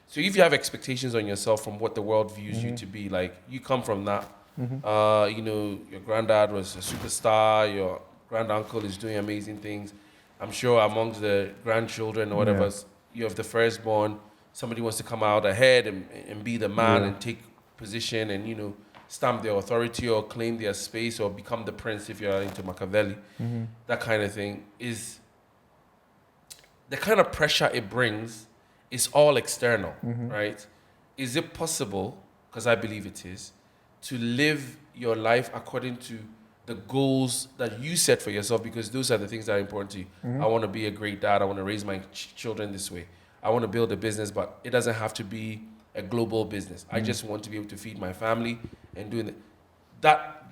so if you have expectations on yourself from what the world views you to be, like you come from that, your granddad was a superstar, your granduncle is doing amazing things. I'm sure amongst the grandchildren or whatever, you have the firstborn, somebody wants to come out ahead and be the man and take position and, stamp their authority or claim their space or become the prince if you're into Machiavelli. That kind of thing is the kind of pressure it brings is all external, right? Is it possible, because I believe it is, to live your life according to the goals that you set for yourself, because those are the things that are important to you. I want to be a great dad. I want to raise my children this way. I want to build a business, but it doesn't have to be a global business. I just want to be able to feed my family and doing it. That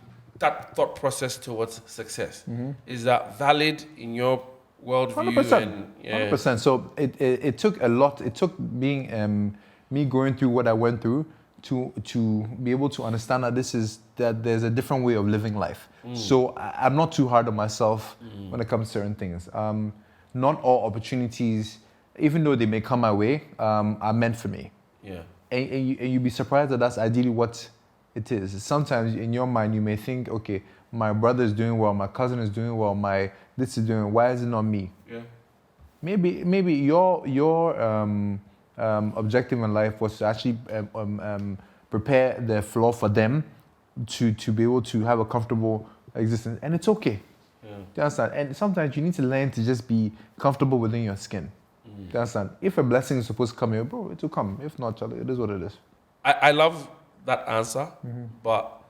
thought process towards success, is that valid in your worldview? 100%. 100%. So it took a lot. It took being me going through what I went through to be able to understand that there's a different way of living life. So I'm not too hard on myself when it comes to certain things. Not all opportunities, even though they may come my way, are meant for me. Yeah. And you'd be surprised that that's ideally what it is. Sometimes in your mind you may think, okay, my brother is doing well, my cousin is doing well, this is doing. Why is it not me? Yeah. Maybe your objective in life was to actually prepare the floor for them to be able to have a comfortable existence, and it's okay. Yeah. Do you understand? And sometimes you need to learn to just be comfortable within your skin. Do you understand? If a blessing is supposed to come here, bro, it will come. If not, Charlie, it is what it is. I love that answer, but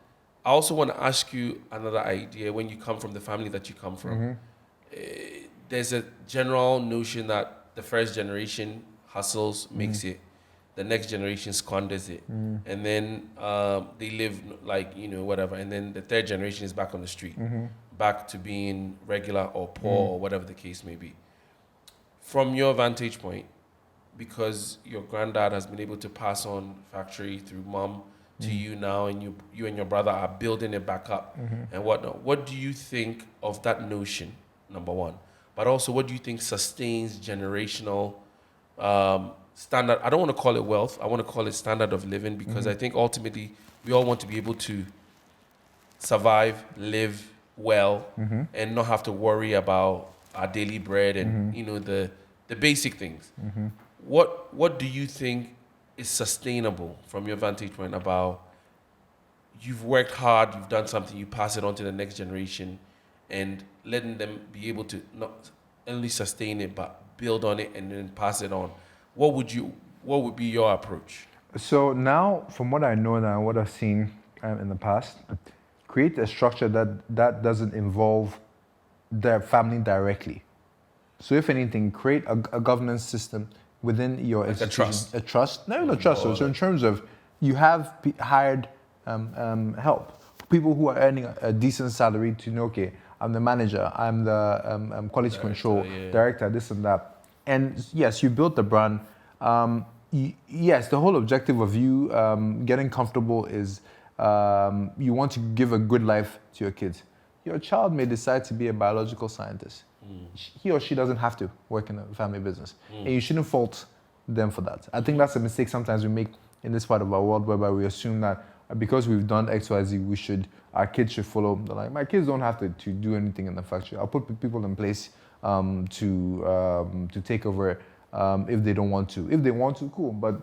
I also want to ask you another idea. When you come from the family that you come from, there's a general notion that the first generation hustles, makes it, the next generation squanders it, and then they live like, whatever, and then the third generation is back on the street, back to being regular or poor or whatever the case may be. From your vantage point, because your granddad has been able to pass on factory through mom to you now, and you and your brother are building it back up and whatnot, what do you think of that notion, number one? But also, what do you think sustains generational standard? I don't want to call it wealth. I want to call it standard of living, because I think ultimately we all want to be able to survive, live well, and not have to worry about our daily bread and the basic things. What do you think is sustainable from your vantage point about you've worked hard, you've done something, you pass it on to the next generation, and letting them be able to not only sustain it but build on it and then pass it on? what would be your approach? So now, from what I know now, what I've seen in the past, create a structure that doesn't involve their family directly. So if anything, create a governance system within your institution. A trust? No, not trust. So in terms of, you have hired help, people who are earning a decent salary to know, okay, I'm the manager, I'm the quality control director, this and that. And yes, you built the brand. Yes, the whole objective of you getting comfortable is you want to give a good life to your kids. Your child may decide to be a biological scientist. He or she doesn't have to work in a family business. And you shouldn't fault them for that. I think that's a mistake sometimes we make in this part of our world, whereby we assume that because we've done X, Y, Z, our kids should follow. They're like, my kids don't have to do anything in the factory. I'll put people in place to take over if they don't want to. If they want to, cool. But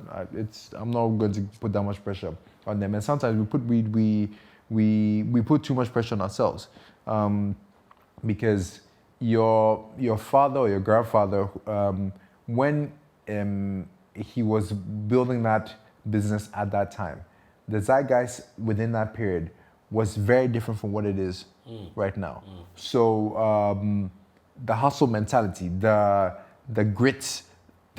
I'm not going to put that much pressure on them. And sometimes we put too much pressure on ourselves because your father or your grandfather, when he was building that business at that time, the zeitgeist within that period was very different from what it is right now. So the hustle mentality, the grit,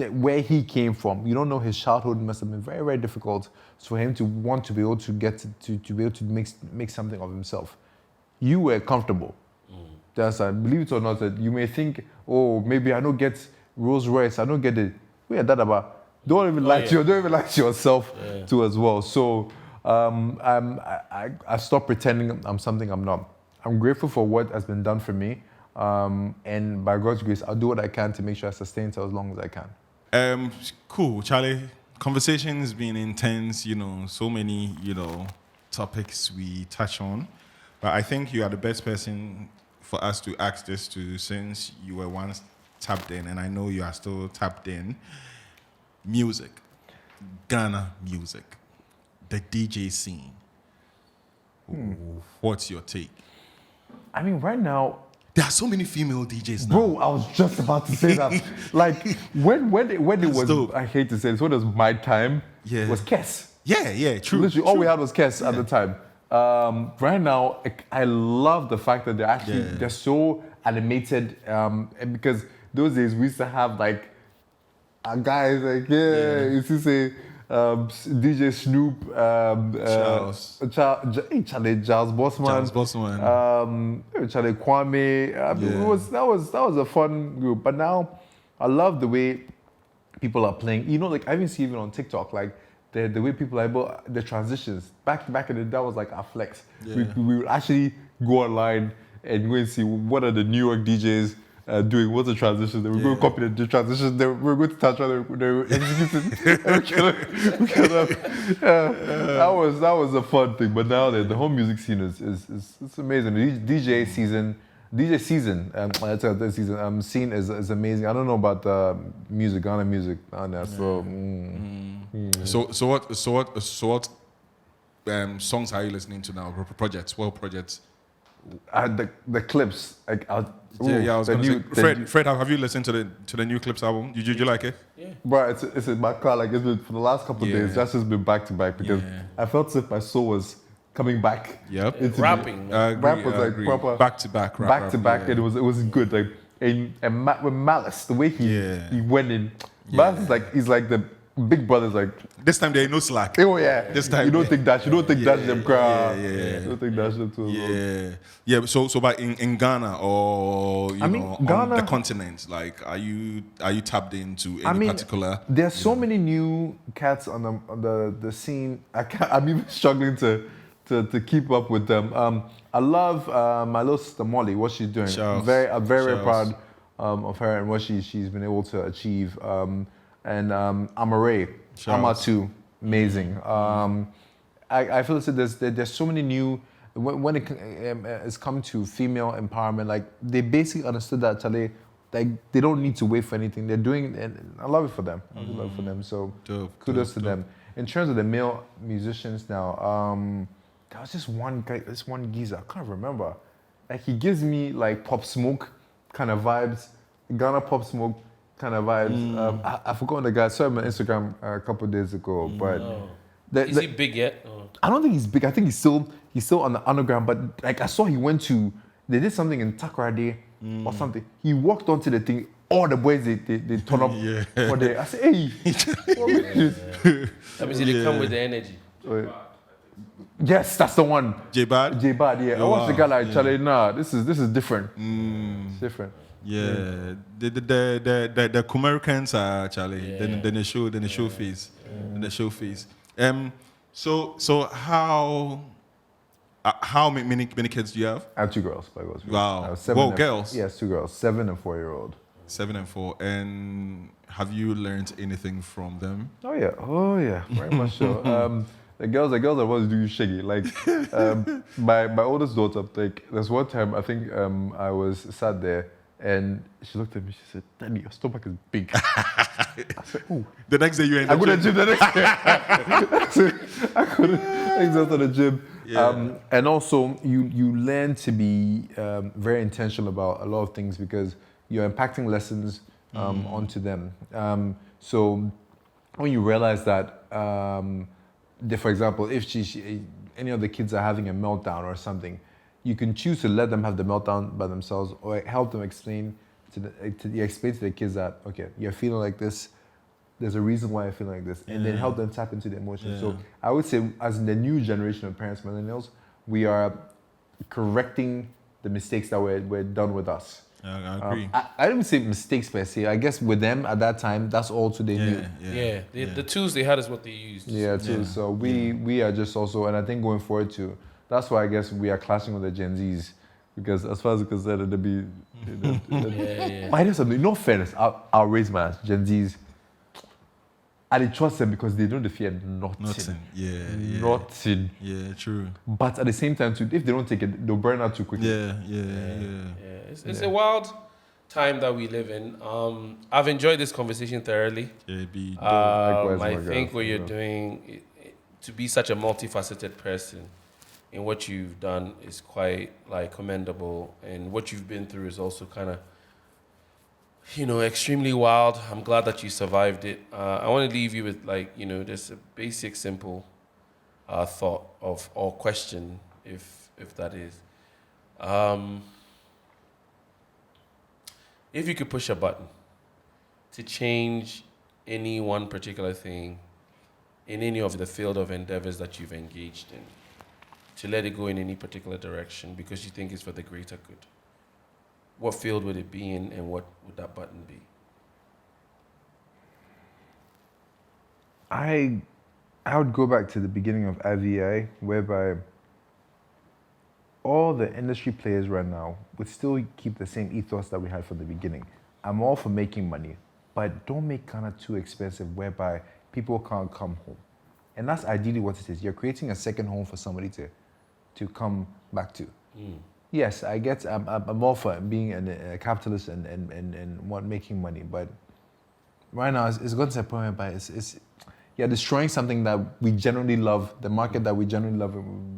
where he came from, you don't know, his childhood must have been very, very difficult for him to want to be able to get to be able to make something of himself. You were comfortable. Believe it or not, that you may think, oh, maybe I don't get Rolls Royce, I don't get it. Don't even lie to yourself too as well. So I stopped pretending I'm something I'm not. I'm grateful for what has been done for me, and by God's grace, I'll do what I can to make sure I sustain it as long as I can. Cool, Charlie. Conversation's been intense. So many topics we touch on, but I think you are the best person for us to ask this to, since you were once tapped in, and I know you are still tapped in. Music, Ghana music, the DJ scene. What's your take? I mean, right now, there are so many female DJs now. Bro, I was just about to say that. Like, when it was, dope. I hate to say this, when it was my time, was Kes. Yeah, true. Literally, all we had was Kes at the time. Right now, I love the fact that they're so animated, and because those days we used to have like guys like used to say DJ Snoop, Charles Bossman, Charlie Kwame. That was a fun group. But now I love the way people are playing. Like I even see even on TikTok, like the way people are able, the transitions. Back in the day, that was like our flex. We would actually go online and go and see what are the New York DJs doing, what's the transitions. Then we're going to copy the transitions. Then we're going to start trying to execute it. That was a fun thing. But now the whole music scene is amazing. DJ season scene is amazing. I don't know about Ghana music on there. So what songs are you listening to now? Projects? What projects? The clips. Like, I was going to say. Fred, have you listened to the new Clips album? Did you like it? Yeah. Bro, it's in my car. Like, it's been for the last couple of days. That's just been back to back because I felt as if my soul was coming back. Yep. Rapping. Rap was like proper back to back. And it was good. Like, and with Malice, the way he went in. Malice is he's like the big brother's like. This time there ain't no slack. Oh yeah. This time you don't think that. You don't think that's them crowd. You don't think that's them too. Yeah. So but in Ghana or Ghana, on the continent, like are you tapped into any particular? There's so many new cats on the scene. I'm even struggling to keep up with them. I love my little sister Molly, what she's doing. I'm very proud of her and what she's been able to achieve. And Amare too, amazing. I feel that there's so many new, when it's come to female empowerment, like they basically understood that Charlie, like they don't need to wait for anything. They're doing, and I love it for them. I love it for them. So kudos to them. In terms of the male musicians now, there was this one guy, this one geezer, I can't remember. Like he gives me like Pop Smoke kind of vibes, Ghana Pop Smoke kind of vibes. I forgot the guy. I saw him on Instagram a couple of days ago, but Is he big yet? Oh. I don't think he's big. I think he's still on the underground. But like I saw, they did something in Takoradi or something. He walked onto the thing. All the boys they turn up for the. I said, hey, what is this? That means they come with the energy. Yes, that's the one. J-Bad? J-Bad, yeah. I watched the guy like, Charlie, nah, this is different. It's different. Yeah, the Americans are Charlie. Then the show phase, the show phase. So how many kids do you have? I have 2 girls, by God's grace. Wow. I have 7 Whoa, girls? Yes, 2 girls, 7 and 4-year-old. 7 and 4. And have you learned anything from them? Oh yeah, very much so. The girls are ones do shaggy. Like my oldest daughter, like there's one time I think I was sat there and she looked at me. She said, "Daddy, your stomach is big." I said, "Oh." The next day you end I up go to the gym the next day. I go to the gym. Yeah. And also you learn to be very intentional about a lot of things because you're impacting lessons onto them. So when you realize that, for example, if any of the kids are having a meltdown or something, you can choose to let them have the meltdown by themselves or help them explain to the kids that, okay, you're feeling like this, there's a reason why I feel like this, and then help them tap into the emotion. So I would say, as in the new generation of parents, millennials, we are correcting the mistakes that were done with us. I agree. I don't say mistakes per se. I guess with them at that time, that's all they knew. The tools they had is what they used. Yeah, too. So we are just also, and I think going forward too, that's why I guess we are clashing with the Gen Zs. Because as far as I'm concerned, they'll be... Why there's something, no fairness, I'll raise my hands. Gen Zs, I didn't trust them because they don't fear nothing. Nothing. Yeah, true. But at the same time, too, if they don't take it, they'll burn out too quickly. It's a wild time that we live in. I've enjoyed this conversation thoroughly. I think what you're doing, to be such a multifaceted person in what you've done is quite commendable, and what you've been through is also kind of extremely wild. I'm glad that you survived it. I want to leave you with just a basic, simple thought or question, if that is. If you could push a button to change any one particular thing in any of the field of endeavors that you've engaged in, to let it go in any particular direction because you think it's for the greater good, what field would it be in, and what would that button be? I would go back to the beginning of IVI, whereby all the industry players right now would still keep the same ethos that we had from the beginning. I'm all for making money, but don't make kind of too expensive whereby people can't come home. And that's ideally what it is. You're creating a second home for somebody to come back to. Yes, I get. I'm all for being a capitalist and making money, but right now it's going to a point whereby you're destroying something that we generally love, the market that we generally love,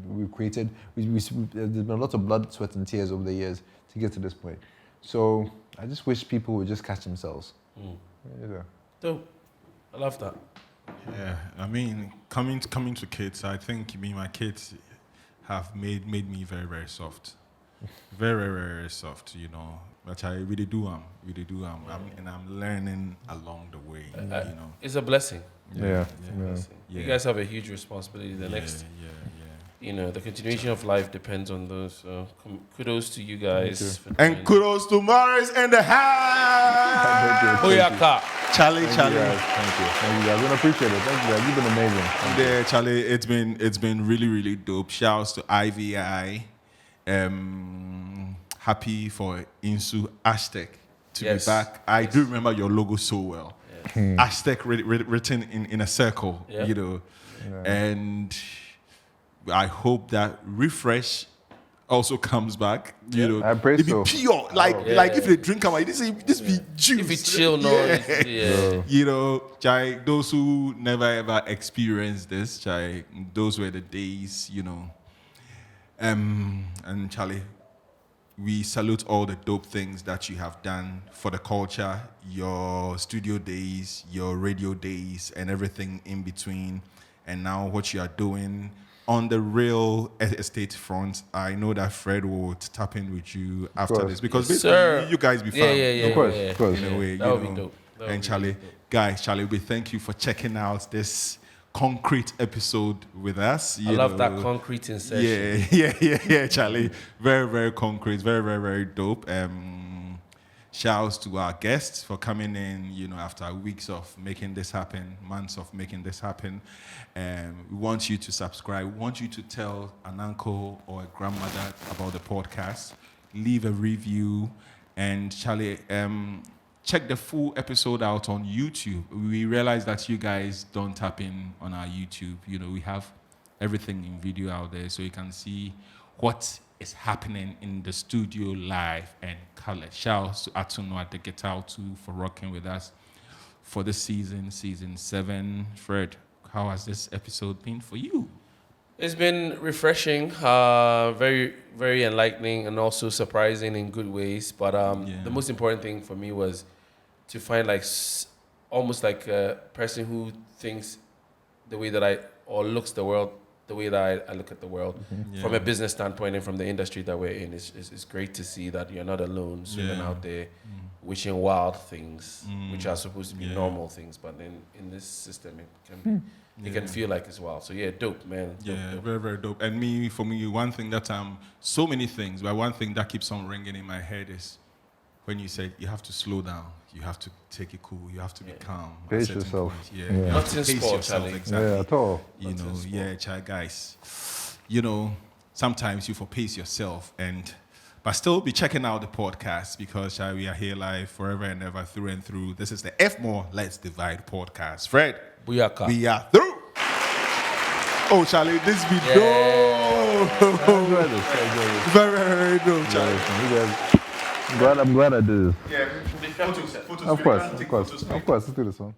we've created. There's been a lot of blood, sweat, and tears over the years to get to this point. So I just wish people would just catch themselves. Dope. I love that. Yeah, I mean, coming to kids, I think my kids have made me very, very soft. Very, very, very soft, But I really do. And I'm learning along the way, It's a blessing. Yeah. You guys have a huge responsibility. The continuation of life depends on those. So kudos to you guys. And kudos to Maurice and the house. Oyaka. Charlie. Thank you guys. I appreciate it. Thank you guys. You've been amazing. Yeah, Charlie, it's been really, really dope. Shouts to IVI. Happy for Insu Aztec to be back. I do remember your logo so well. Aztec written in a circle, and I hope that Refresh also comes back. I pray it be so. pure, if they drink them, this be juice. If it's chill, Chai, those who never ever experienced this, Chai, those were the days, and Charlie, we salute all the dope things that you have done for the culture, your studio days, your radio days, and everything in between. And now what you are doing on the real estate front. I know that Fred will tap in with you after this because Yes, basically you guys be fam. Of course. In a way, That would be dope. That would And be Charlie, dope. Charlie, we thank you for checking out this concrete episode with us. I love that concrete insertion. Yeah, Charlie. Very, very concrete. Very, very, very dope. Shouts to our guests for coming in, after weeks of making this happen, months of making this happen. We want you to subscribe. We want you to tell an uncle or a grandmother about the podcast. Leave a review. And Charlie, check the full episode out on YouTube. We realize that you guys don't tap in on our YouTube. We have everything in video out there so you can see what is happening in the studio live and color. Shouts to Atuno at the guitar too for rocking with us for this season 7. Fred, how has this episode been for you? It's been refreshing, very, very enlightening, and also surprising in good ways. But the most important thing for me was to find almost like a person who thinks the way that or looks the world the way that I look at the world from a business standpoint and from the industry that we're in. It's great to see that you're not alone swimming out there wishing wild things, which are supposed to be normal things, but in this system it can feel like it's wild. So dope, man. Dope. Very, very dope. And for me, one thing that so many things, but one thing that keeps on ringing in my head is when you say you have to slow down, you have to take it cool, you have to be calm. Pace yourself. You have to pace yourself, exactly. Yeah, at all. Child guys. Sometimes you pace yourself, but still be checking out the podcast because we are here live forever and ever, through and through. This is the F More Let's Divide podcast. Fred, we are through. Oh, Charlie, this be dope. Very, very dope, Charlie. I'm glad I did this. Yeah, photos. Of course. Let's do this one.